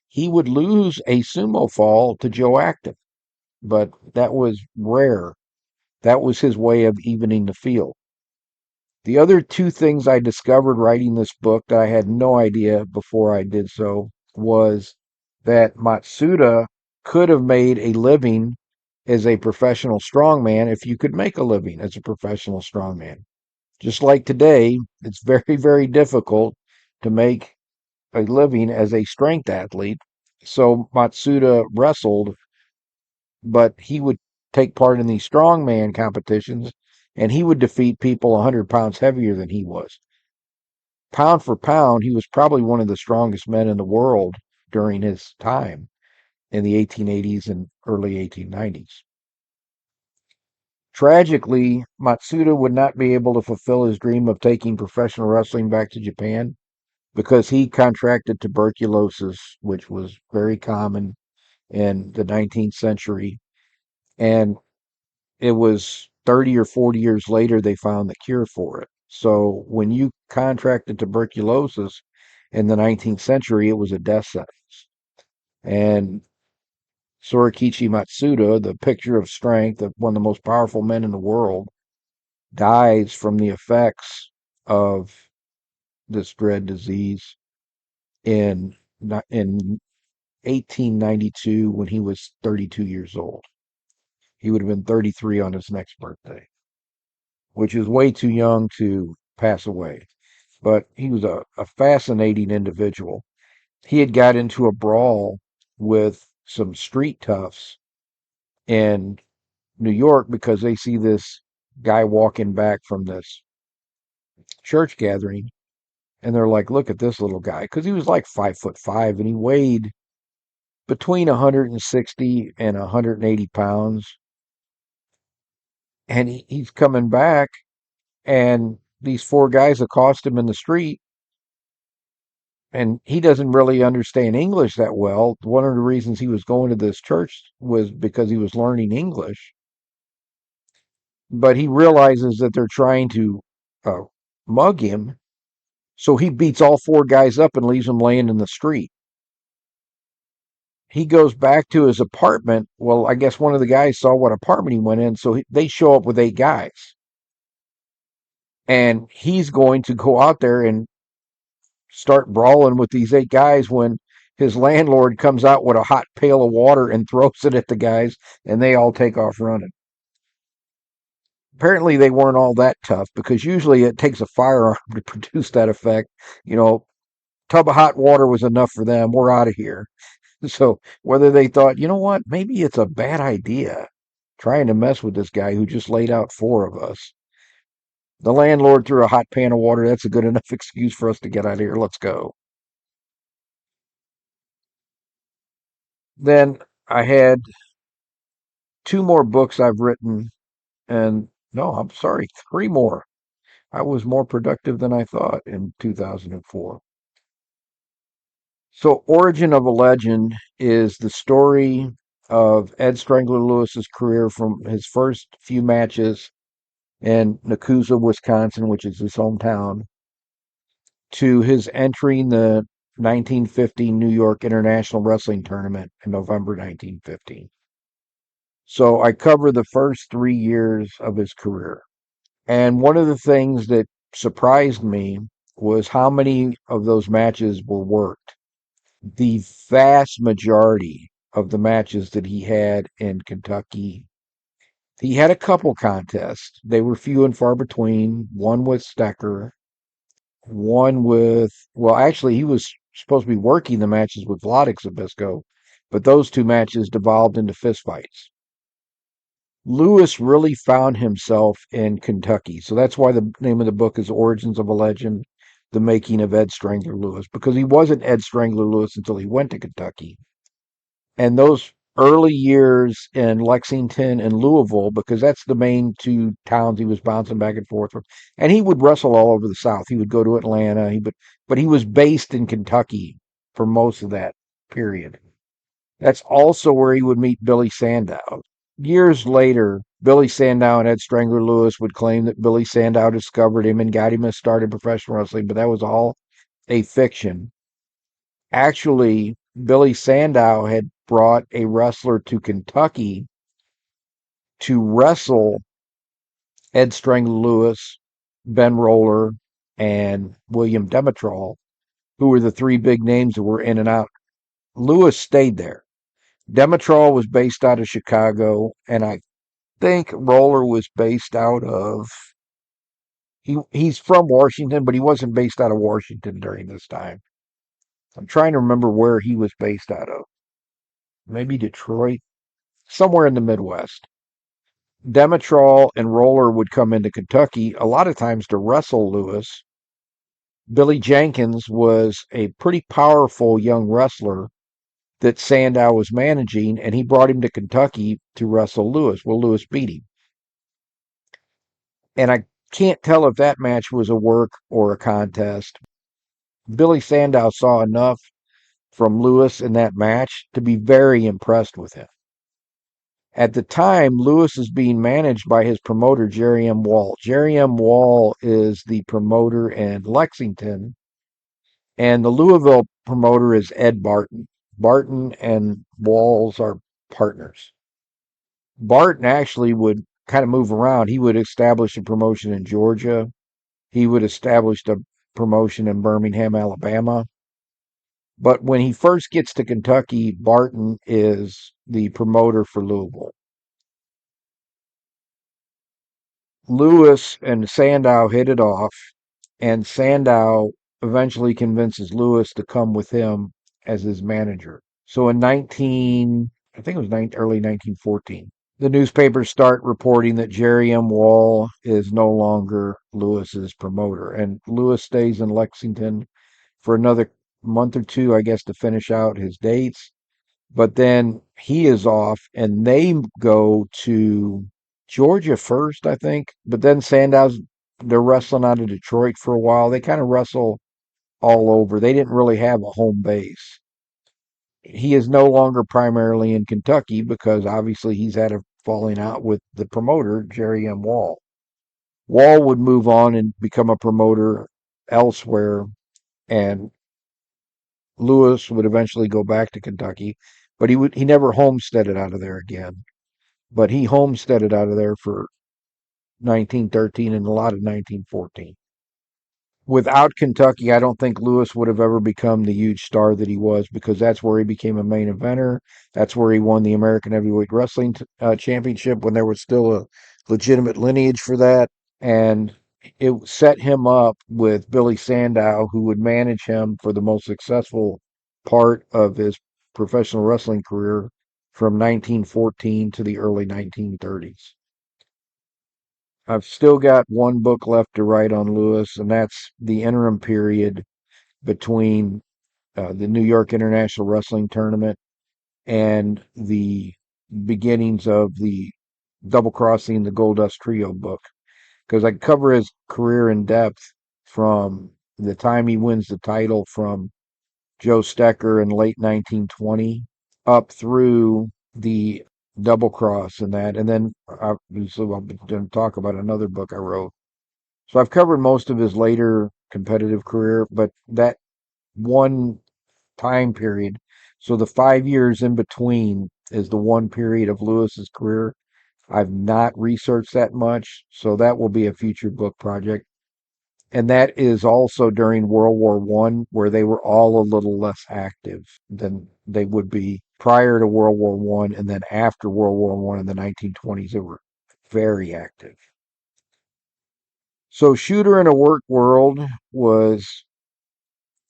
he would lose a sumo fall to Joe Acton, but that was rare. That was his way of evening the field. The other two things I discovered writing this book that I had no idea before I did so was that Matsuda could have made a living as a professional strongman if you could make a living as a professional strongman. Just like today, it's very, very difficult to make a living as a strength athlete. So Matsuda wrestled, but he would take part in these strongman competitions and he would defeat people 100 pounds heavier than he was. Pound for pound, he was probably one of the strongest men in the world during his time in the 1880s and early 1890s. Tragically, Matsuda would not be able to fulfill his dream of taking professional wrestling back to Japan because he contracted tuberculosis, which was very common in the 19th century. And it was 30 or 40 years later they found the cure for it. So when you contracted tuberculosis in the 19th century, it was a death sentence. And Sorikichi Matsuda, the picture of strength of one of the most powerful men in the world, dies from the effects of this dread disease in in 1892 when he was 32 years old. He would have been 33 on his next birthday, which is way too young to pass away. But he was a fascinating individual. He had got into a brawl with some street toughs in New York because they see this guy walking back from this church gathering and they're like, look at this little guy. Because he was like 5'5" and he weighed between 160 and 180 pounds. And he's coming back and these four guys accost him in the street and he doesn't really understand English that well. One of the reasons he was going to this church was because he was learning English, but he realizes that they're trying to uh, mug him, so he beats all four guys up and leaves them laying in the street. he goes back to his apartment. Well, I guess one of the guys saw what apartment he went in, so they show up with 8 guys. And he's going to go out there and start brawling with these 8 guys when his landlord comes out with a hot pail of water and throws it at the guys, and they all take off running. Apparently, they weren't all that tough because usually it takes a firearm to produce that effect. You know, tub of hot water was enough for them. We're out of here. So whether they thought, you know what, maybe it's a bad idea trying to mess with this guy who just laid out 4 of us. The landlord threw a hot pan of water. That's a good enough excuse for us to get out of here. Let's go. Then I had 2 more books I've written, and no, I'm sorry, 3 more. I was more productive than I thought in 2004. So, Origin of a Legend is the story of Ed Strangler Lewis's career from his first few matches in Nakusa, Wisconsin, which is his hometown, to his entering the 1915 New York International Wrestling Tournament in November 1915. So I cover the first 3 years of his career. And one of the things that surprised me was how many of those matches were worked. The vast majority of the matches that he had in Kentucky, he had a couple contests. They were few and far between. One with Stecker, one with, well, actually, he was supposed to be working the matches with Vladik Zbyszko, but those 2 matches devolved into fistfights. Lewis really found himself in Kentucky. So that's why the name of the book is Origins of a Legend, The Making of Ed Strangler Lewis, because he wasn't Ed Strangler Lewis until he went to Kentucky. And those early years in Lexington and Louisville, because that's the main 2 towns he was bouncing back and forth from. And he would wrestle all over the South. He would go to Atlanta, but he was based in Kentucky for most of that period. That's also where he would meet Billy Sandow. Years later, Billy Sandow and Ed Strangler Lewis would claim that Billy Sandow discovered him and got him to start in professional wrestling, but that was all a fiction. Actually, Billy Sandow had brought a wrestler to Kentucky to wrestle Ed Strangler Lewis, Ben Roller, and William Demetrol, who were the 3 big names that were in and out. Lewis stayed there. Demetrol was based out of Chicago, and I think Roller was based out of he's from Washington, but he wasn't based out of Washington during this time. I'm trying to remember where he was based out of. Maybe Detroit, somewhere in the Midwest. Demetrol and Roller would come into Kentucky a lot of times to wrestle Lewis. Billy Jenkins was a pretty powerful young wrestler that Sandow was managing, and he brought him to Kentucky to wrestle Lewis. Well, Lewis beat him. And I can't tell if that match was a work or a contest. Billy Sandow saw enough from Lewis in that match to be very impressed with him. At the time, Lewis is being managed by his promoter, Jerry M. Wall. Jerry M. Wall is the promoter in Lexington, and the Louisville promoter is Ed Barton. Barton and Walls are partners. Barton actually would kind of move around. He would establish a promotion in Georgia. He would establish a promotion in Birmingham, Alabama. But when he first gets to Kentucky, Barton is the promoter for Louisville. Lewis and Sandow hit it off, and Sandow eventually convinces Lewis to come with him as his manager. So in I think it was early 1914, the newspapers start reporting that Jerry M. Wall is no longer Lewis's promoter, and Lewis stays in Lexington for another month or 2, I guess, to finish out his dates. But then he is off, and they go to Georgia first, I think. But then they're wrestling out of Detroit for a while. They kind of wrestle all over. They didn't really have a home base. He is no longer primarily in Kentucky because obviously he's had a falling out with the promoter, Jerry M. Wall. Wall would move on and become a promoter elsewhere, and Lewis would eventually go back to Kentucky. but he never homesteaded out of there again. But he homesteaded out of there for 1913 and a lot of 1914. Without Kentucky, I don't think Lewis would have ever become the huge star that he was, because that's where he became a main eventer. That's where he won the American Heavyweight Wrestling Championship when there was still a legitimate lineage for that. And it set him up with Billy Sandow, who would manage him for the most successful part of his professional wrestling career from 1914 to the early 1930s. I've still got one book left to write on Lewis, and that's the interim period between the New York International Wrestling Tournament and the beginnings of the Double Crossing the Goldust Trio book, because I cover his career in depth from the time he wins the title from Joe Stecker in late 1920 up through the double cross and that. And then obviously I'll be going to talk about another book I wrote. So I've covered most of his later competitive career, but that one time period, so the 5 years in between, is the one period of Lewis's career I've not researched that much. So that will be a future book project. And that is also during World War One, where they were all a little less active than they would be prior to World War One, and then after World War One in the 1920s, they were very active. So, Shooter in a Work World was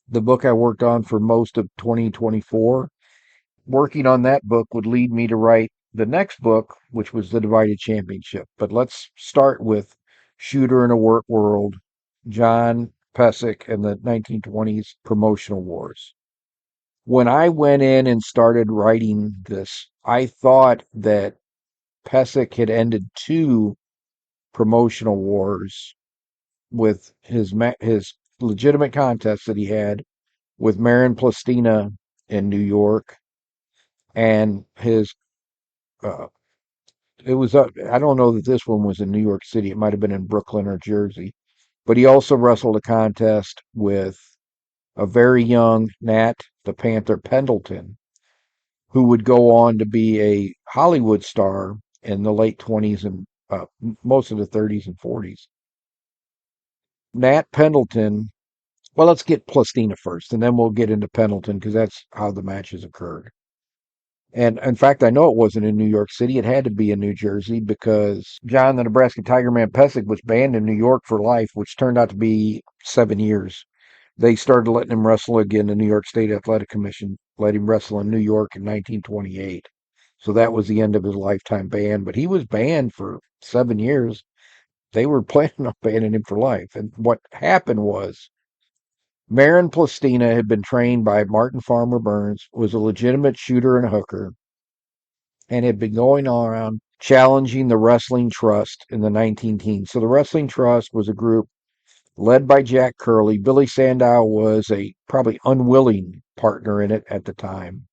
the book I worked on for most of 2024. Working on that book would lead me to write the next book, which was The Divided Championship. But let's start with Shooter in a Work World, John Pesek and the 1920s promotional wars. When I went in and started writing this, I thought that Pesek had ended two promotional wars with his legitimate contest that he had with Marin Plastina in New York, and his uh, it was I don't know that this one was in New York City. It might have been in Brooklyn or Jersey. But he also wrestled a contest with a very young Nat the Panther Pendleton, who would go on to be a Hollywood star in the late 20s and most of the 30s and 40s. Nat Pendleton, well, let's get Plastina first, and then we'll get into Pendleton because that's how the matches occurred. And in fact, I know it wasn't in New York City. It had to be in New Jersey because John the Nebraska Tiger Man Pesek was banned in New York for life, which turned out to be 7 years. They started letting him wrestle again. The New York State Athletic Commission let him wrestle in New York in 1928. So that was the end of his lifetime ban. But he was banned for 7 years. They were planning on banning him for life. And what happened was Marin Plastina had been trained by Martin Farmer Burns, was a legitimate shooter and hooker, and had been going around challenging the Wrestling Trust in the 19 teens. So the Wrestling Trust was a group led by Jack Curley. Billy Sandow was a probably unwilling partner in it at the time.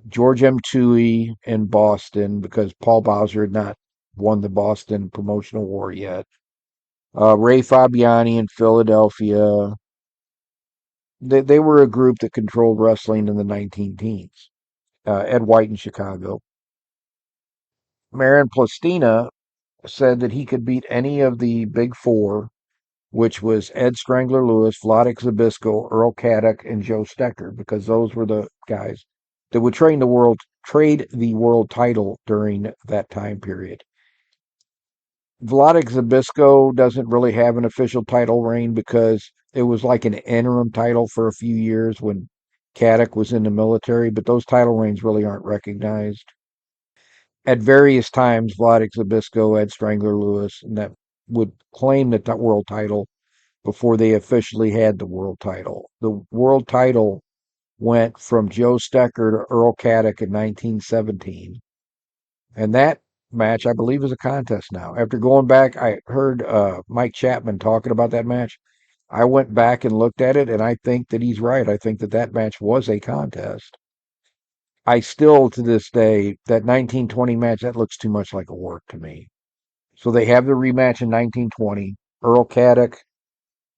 George M. Toohey in Boston, because Paul Bowser had not won the Boston promotional war yet. Ray Fabiani in Philadelphia. They were a group that controlled wrestling in the 19 teens. Ed White in Chicago. Marin Plastina said that he could beat any of the big four, which was Ed Strangler Lewis, Vladik Zabisco, Earl Caddock, and Joe Stecker, because those were the guys that would trade the world title during that time period. Vladik Zabisco doesn't really have an official title reign because it was like an interim title for a few years when Caddock was in the military, but those title reigns really aren't recognized. At various times, Vladik Zabisco, Ed Strangler Lewis, and that would claim the world title before they officially had the world title. The world title went from Joe Stecker to Earl Caddock in 1917. And that match, I believe, is a contest now. After going back, I heard Mike Chapman talking about that match. I went back and looked at it, and I think that he's right. I think that that match was a contest. I still, to this day, that 1920 match, that looks too much like a work to me. So they have the rematch in 1920. Earl Caddock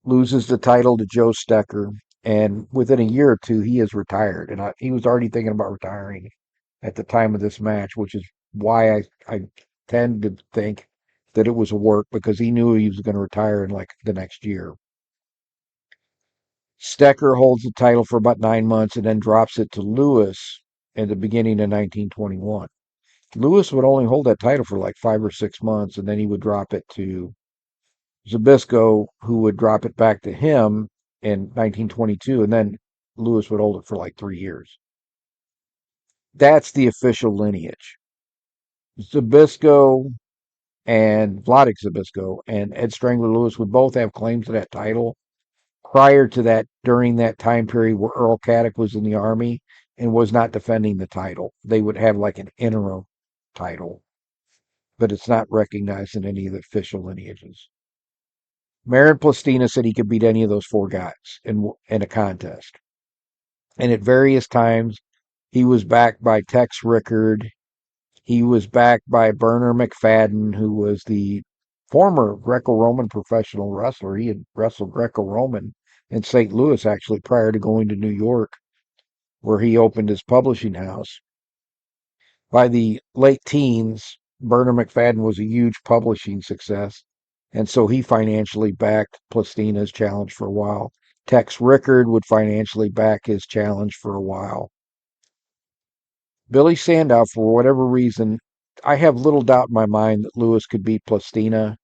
loses the title to Joe Stecker. And within a year or two, he is retired. And he was already thinking about retiring at the time of this match, which is why I tend to think that it was a work because he knew he was going to retire in like the next year. Stecker holds the title for about 9 months and then drops it to Lewis at the beginning of 1921. Lewis would only hold that title for like 5 or 6 months, and then he would drop it to Zbyszko, who would drop it back to him in 1922, and then Lewis would hold it for like 3 years. That's the official lineage. Zbyszko and Vladek Zbyszko and Ed Strangler Lewis would both have claims to that title. Prior to that, during that time period where Earl Caddock was in the Army and was not defending the title, they would have like an interim title, but it's not recognized in any of the official lineages. Marin Plastina said he could beat any of those four guys in a contest. And at various times, he was backed by Tex Rickard. He was backed by Burner McFadden, who was the former Greco-Roman professional wrestler. He had wrestled Greco-Roman in St. Louis, actually, prior to going to New York, where he opened his publishing house. By the late teens, Burner McFadden was a huge publishing success, and so he financially backed Plastina's challenge for a while. Tex Rickard would financially back his challenge for a while. Billy Sandow, for whatever reason, I have little doubt in my mind that Lewis could beat Plastina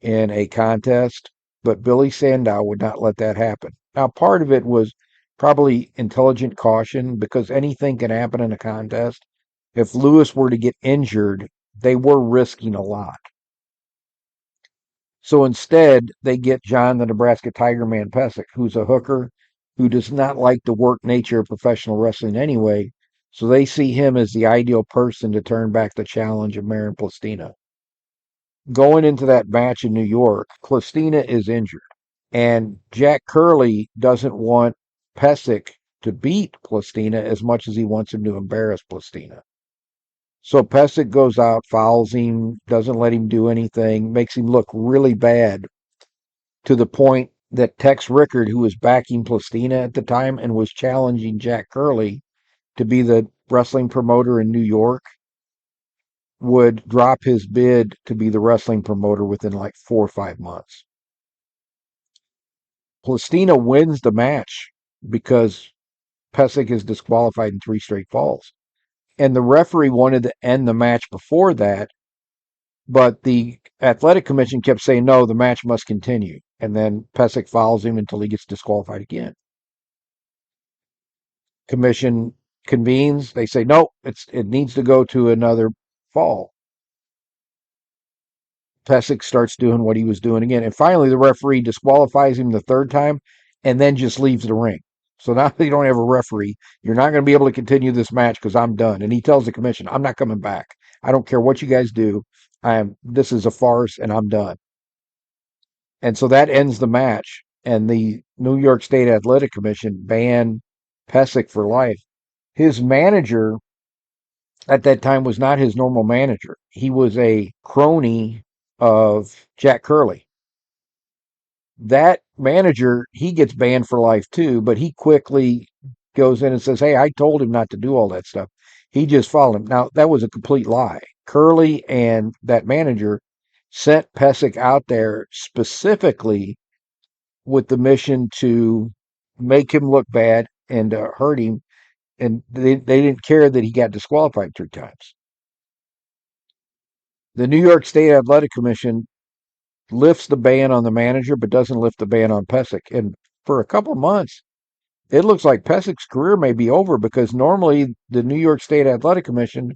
in a contest, but Billy Sandow would not let that happen. Now, part of it was probably intelligent caution because anything can happen in a contest. If Lewis were to get injured, they were risking a lot. So instead, they get John the Nebraska Tiger Man Pesic, who's a hooker who does not like the work nature of professional wrestling anyway. So they see him as the ideal person to turn back the challenge of Marin Plastina. Going into that match in New York, Plastina is injured. And Jack Curley doesn't want Pesic to beat Plastina as much as he wants him to embarrass Plastina. So Pesic goes out, fouls him, doesn't let him do anything, makes him look really bad to the point that Tex Rickard, who was backing Plastina at the time and was challenging Jack Curley to be the wrestling promoter in New York, would drop his bid to be the wrestling promoter within like 4 or 5 months. Plastina wins the match because Pesic is disqualified in 3 straight falls. And the referee wanted to end the match before that, but the athletic commission kept saying, no, the match must continue. And then Pesic fouls him until he gets disqualified again. Commission convenes. They say, no, it needs to go to another fall. Pesic starts doing what he was doing again. And finally, the referee disqualifies him the third time and then just leaves the ring. So now you don't have a referee. You're not going to be able to continue this match because I'm done. And he tells the commission, I'm not coming back. I don't care what you guys do. This is a farce and I'm done. And so that ends the match. And the New York State Athletic Commission banned Pesic for life. His manager at that time was not his normal manager. He was a crony of Jack Curley. That manager, he gets banned for life too, but he quickly goes in and says, hey, I told him not to do all that stuff. He just followed him. Now, that was a complete lie. Curley and that manager sent Pesic out there specifically with the mission to make him look bad and hurt him. And they didn't care that he got disqualified 3 times. The New York State Athletic Commission lifts the ban on the manager, but doesn't lift the ban on Pesic. And for a couple of months, it looks like Pesic's career may be over because normally the New York State Athletic Commission,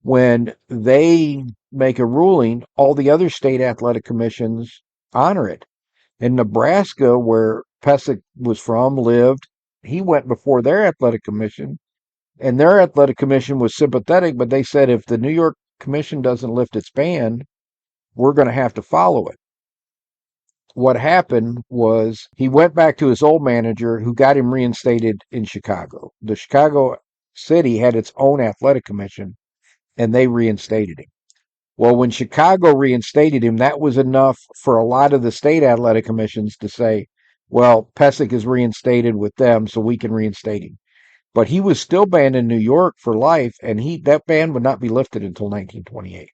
when they make a ruling, all the other state athletic commissions honor it. In Nebraska, where Pesic was from, lived, he went before their athletic commission, and their athletic commission was sympathetic, but they said if the New York commission doesn't lift its ban, we're going to have to follow it. What happened was he went back to his old manager who got him reinstated in Chicago. The Chicago city had its own athletic commission and they reinstated him. Well, when Chicago reinstated him, that was enough for a lot of the state athletic commissions to say, Well, Pesek is reinstated with them, so we can reinstate him. But he was still banned in New York for life, and that ban would not be lifted until 1928.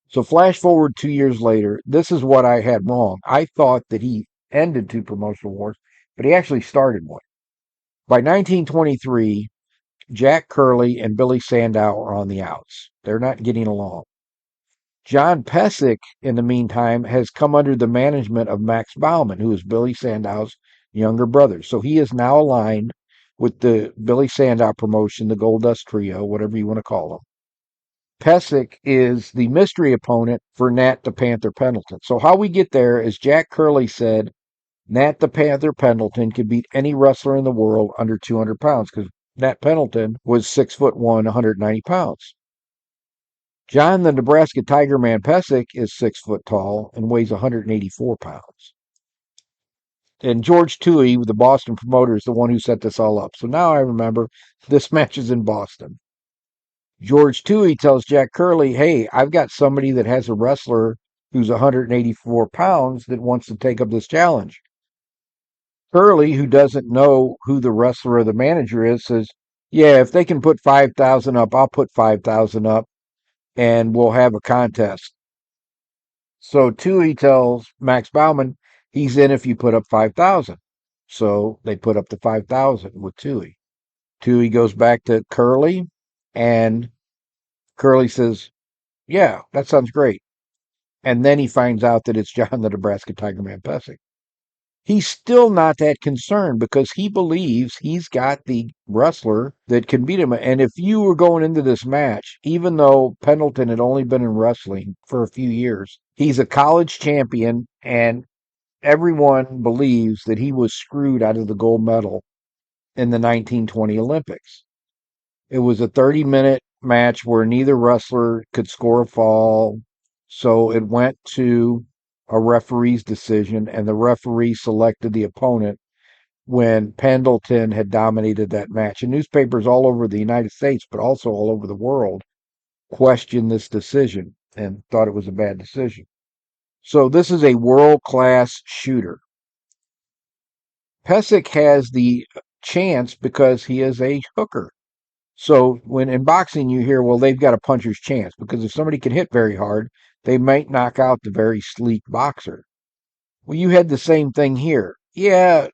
So flash forward 2 years later, this is what I had wrong. I thought that he ended two promotional wars, but he actually started one. By 1923, Jack Curley and Billy Sandow are on the outs. They're not getting along. John Pesek, in the meantime, has come under the management of Max Bauman, who is Billy Sandow's younger brother. So he is now aligned with the Billy Sandow promotion, the Gold Dust Trio, whatever you want to call them. Pesek is the mystery opponent for Nat the Panther Pendleton. So how we get there is Jack Curley said Nat the Panther Pendleton could beat any wrestler in the world under 200 pounds because Nat Pendleton was 6'1", 190 pounds. John the Nebraska Tiger Man Pesek is 6 foot tall and weighs 184 pounds. And George Toohey, the Boston promoter, is the one who set this all up. So now I remember this match is in Boston. George Toohey tells Jack Curley, hey, I've got somebody that has a wrestler who's 184 pounds that wants to take up this challenge. Curley, who doesn't know who the wrestler or the manager is, says, yeah, if they can put 5,000 up, I'll put 5,000 up and we'll have a contest. So Toohey tells Max Bauman he's in if you put up 5,000. So they put up the 5,000 with Toohey. Toohey goes back to Curley, and Curley says, yeah, that sounds great. And then he finds out that it's John the Nebraska Tiger Man Pesek. He's still not that concerned because he believes he's got the wrestler that can beat him. And if you were going into this match, even though Pendleton had only been in wrestling for a few years, he's a college champion, and everyone believes that he was screwed out of the gold medal in the 1920 Olympics. It was a 30-minute match where neither wrestler could score a fall. So it went to a referee's decision, and the referee selected the opponent when Pendleton had dominated that match. And newspapers all over the United States, but also all over the world, questioned this decision and thought it was a bad decision. So this is a world-class shooter. Pesek has the chance because he is a hooker. So when in boxing you hear, well, they've got a puncher's chance because if somebody can hit very hard, they might knock out the very sleek boxer. Well, you had the same thing here. Yeah,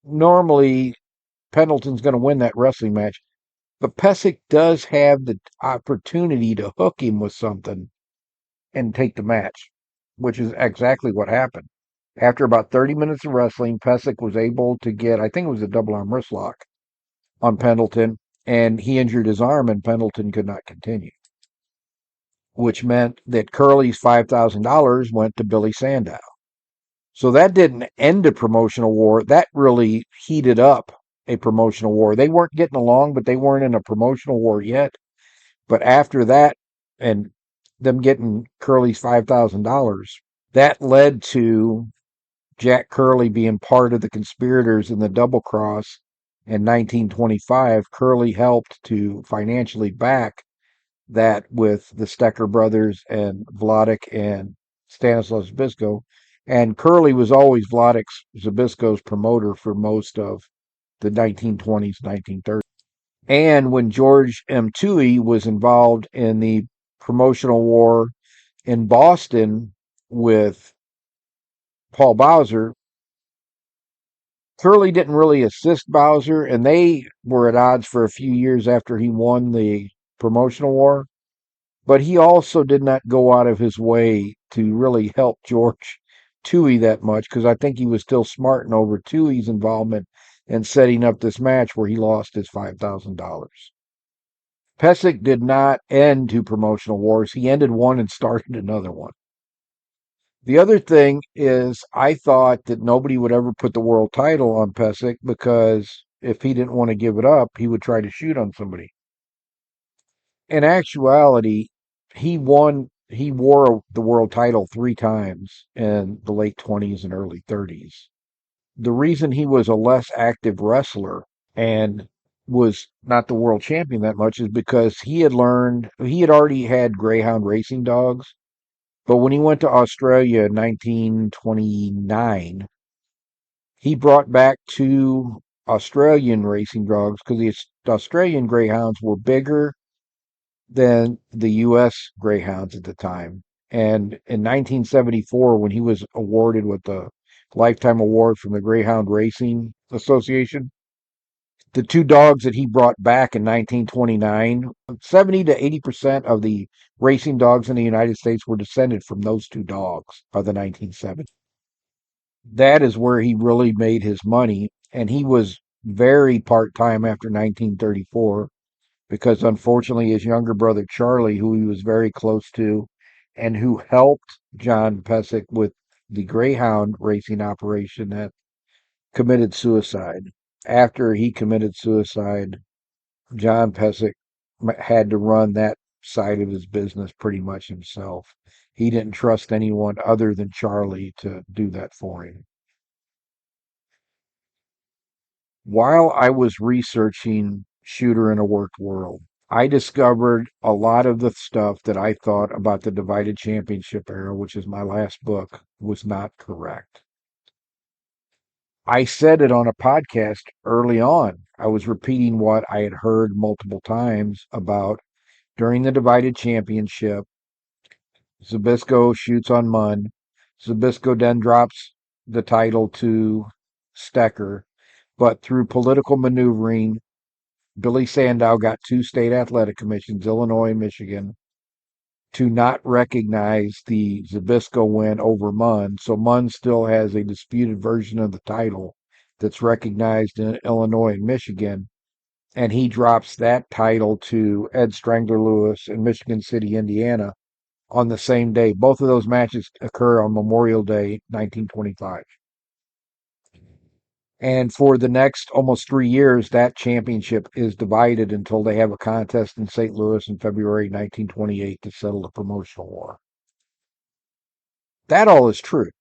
normally Pendleton's going to win that wrestling match, but Pesek does have the opportunity to hook him with something and take the match, which is exactly what happened. After about 30 minutes of wrestling, Pesek was able to get, I think it was a double arm wrist lock on Pendleton, and he injured his arm, and Pendleton could not continue, which meant that Curley's $5,000 went to Billy Sandow. So that didn't end a promotional war. That really heated up a promotional war. They weren't getting along, but they weren't in a promotional war yet. But after that, and them getting Curley's $5,000, that led to Jack Curley being part of the conspirators in the double cross in 1925. Curley helped to financially back that with the Stecker brothers and Vladek and Stanislav Zbyszko. And Curley was always Vladek Zbyszko's promoter for most of the 1920s, 1930s. And when George M. Toohey was involved in the promotional war in Boston with Paul Bowser, Curley didn't really assist Bowser, and they were at odds for a few years after he won the promotional war. But he also did not go out of his way to really help George Toohey that much because I think he was still smarting over Toohey's involvement in setting up this match where he lost his $5,000. Pesek did not end two promotional wars. He ended one and started another one. The other thing is, I thought that nobody would ever put the world title on Pesek because if he didn't want to give it up, he would try to shoot on somebody. In actuality, he wore the world title 3 times in the late 20s and early 30s. The reason he was a less active wrestler and was not the world champion that much is because he had already had greyhound racing dogs, But when he went to Australia in 1929, he brought back two Australian racing dogs because the Australian greyhounds were bigger than the U.S. greyhounds at the time. And in 1974, when he was awarded with the Lifetime Award from the Greyhound Racing Association, the two dogs that he brought back in 1929, 70 to 80% of the racing dogs in the United States were descended from those two dogs by the 1970s. That is where he really made his money. And he was very part time after 1934 because unfortunately his younger brother Charlie, who he was very close to and who helped John Pesic with the Greyhound racing operation, that committed suicide. After he committed suicide, John Pesic had to run that side of his business pretty much himself. He didn't trust anyone other than Charlie to do that for him. While I was researching Shooter in a Worked World, I discovered a lot of the stuff that I thought about the divided championship era, which is my last book, was not correct. I said it on a podcast early on. I was repeating what I had heard multiple times about during the divided championship. Zbyszko shoots on Munn. Zbyszko then drops the title to Stecker, but through political maneuvering, Billy Sandow got two state athletic commissions, Illinois and Michigan, to not recognize the Zbyszko win over Munn. So Munn still has a disputed version of the title that's recognized in Illinois and Michigan. And he drops that title to Ed Strangler Lewis in Michigan City, Indiana, on the same day. Both of those matches occur on Memorial Day, 1925. And for the next almost 3 years, that championship is divided until they have a contest in St. Louis in February 1928 to settle the promotional war. That all is true.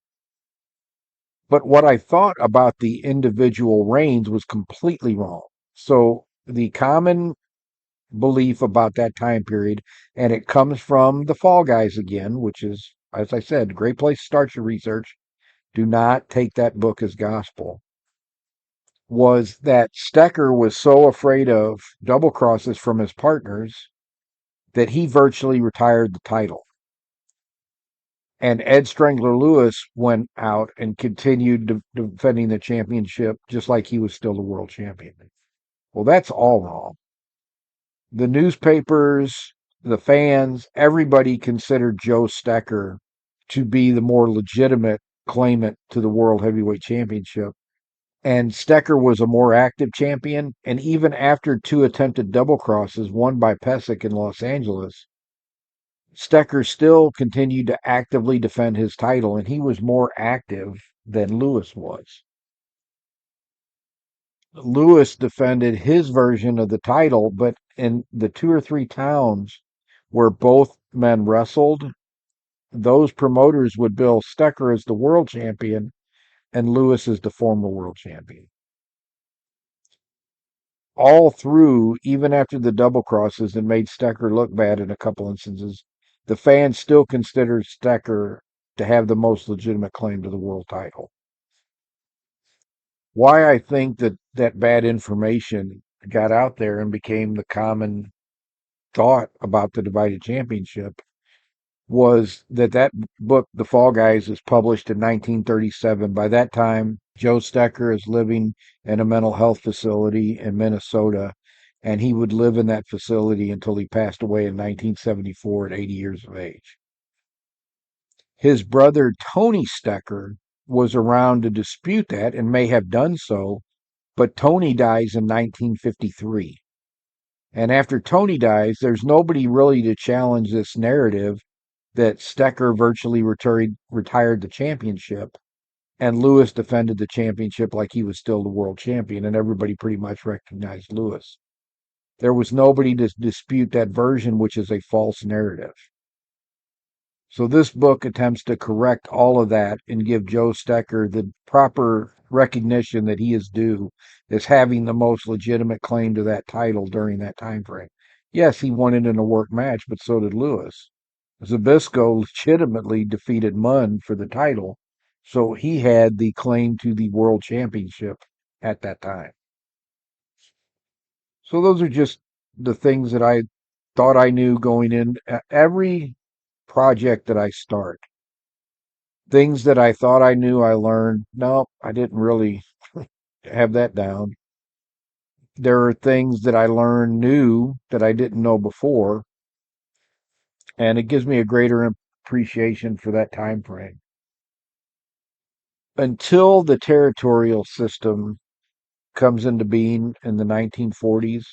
But what I thought about the individual reigns was completely wrong. So the common belief about that time period, and it comes from the Fall Guys again, which is, as I said, a great place to start your research. Do not take that book as gospel. Was that Stecker was so afraid of double crosses from his partners that he virtually retired the title. And Ed Strangler Lewis went out and continued defending the championship just like he was still the world champion. Well, that's all wrong. The newspapers, the fans, everybody considered Joe Stecker to be the more legitimate claimant to the World Heavyweight Championship. And Stecker was a more active champion. And even after two attempted double crosses, one by Pesic in Los Angeles, Stecker still continued to actively defend his title, and he was more active than Lewis was. Lewis defended his version of the title, but in the two or three towns where both men wrestled, those promoters would bill Stecker as the world champion and Lewis as the former world champion. All through, even after the double crosses that made Stecker look bad in a couple instances, the fans still considered Stecker to have the most legitimate claim to the world title. Why I think that bad information got out there and became the common thought about the divided championship was that book, The Fall Guys, was published in 1937. By that time, Joe Stecker is living in a mental health facility in Minnesota, and he would live in that facility until he passed away in 1974 at 80 years of age. His brother, Tony Stecker, was around to dispute that and may have done so, but Tony dies in 1953. And after Tony dies, there's nobody really to challenge this narrative that Stecker virtually retired the championship, and Lewis defended the championship like he was still the world champion, and everybody pretty much recognized Lewis. There was nobody to dispute that version, which is a false narrative. So this book attempts to correct all of that and give Joe Stecker the proper recognition that he is due as having the most legitimate claim to that title during that time frame. Yes, he won it in a work match, but so did Lewis. Zabisco legitimately defeated Munn for the title, so he had the claim to the world championship at that time. So those are just the things that I thought I knew going in. Every project that I start, things that I thought I knew, I learned. No, I didn't really have that down. There are things that I learned new that I didn't know before, and it gives me a greater appreciation for that time frame. Until the territorial system comes into being in the 1940s,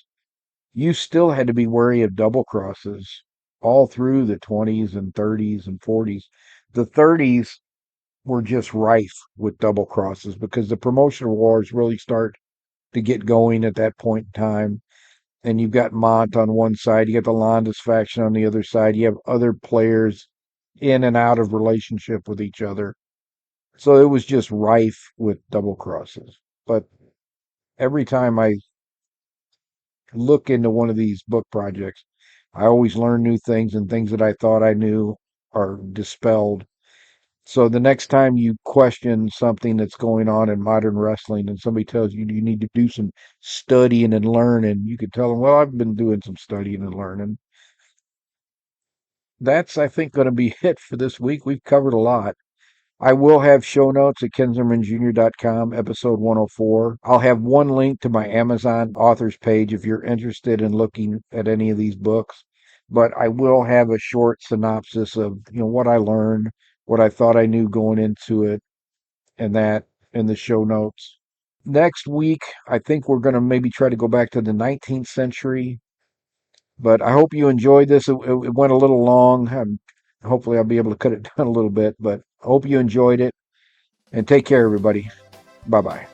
you still had to be wary of double crosses all through the 20s and 30s and 40s. The 30s were just rife with double crosses because the promotional wars really start to get going at that point in time. And you've got Mont on one side, you got the Landis faction on the other side, you have other players in and out of relationship with each other. So it was just rife with double crosses. But every time I look into one of these book projects, I always learn new things, and things that I thought I knew are dispelled. So the next time you question something that's going on in modern wrestling and somebody tells you you need to do some studying and learning, you could tell them, well, I've been doing some studying and learning. That's, I think, going to be it for this week. We've covered a lot. I will have show notes at kenzermanjr.com, episode 104. I'll have one link to my Amazon authors page if you're interested in looking at any of these books. But I will have a short synopsis of, what I learned, what I thought I knew going into it, and that in the show notes. Next week, I think we're going to maybe try to go back to the 19th century. But I hope you enjoyed this. It went a little long. Hopefully, I'll be able to cut it down a little bit. But I hope you enjoyed it. And take care, everybody. Bye bye.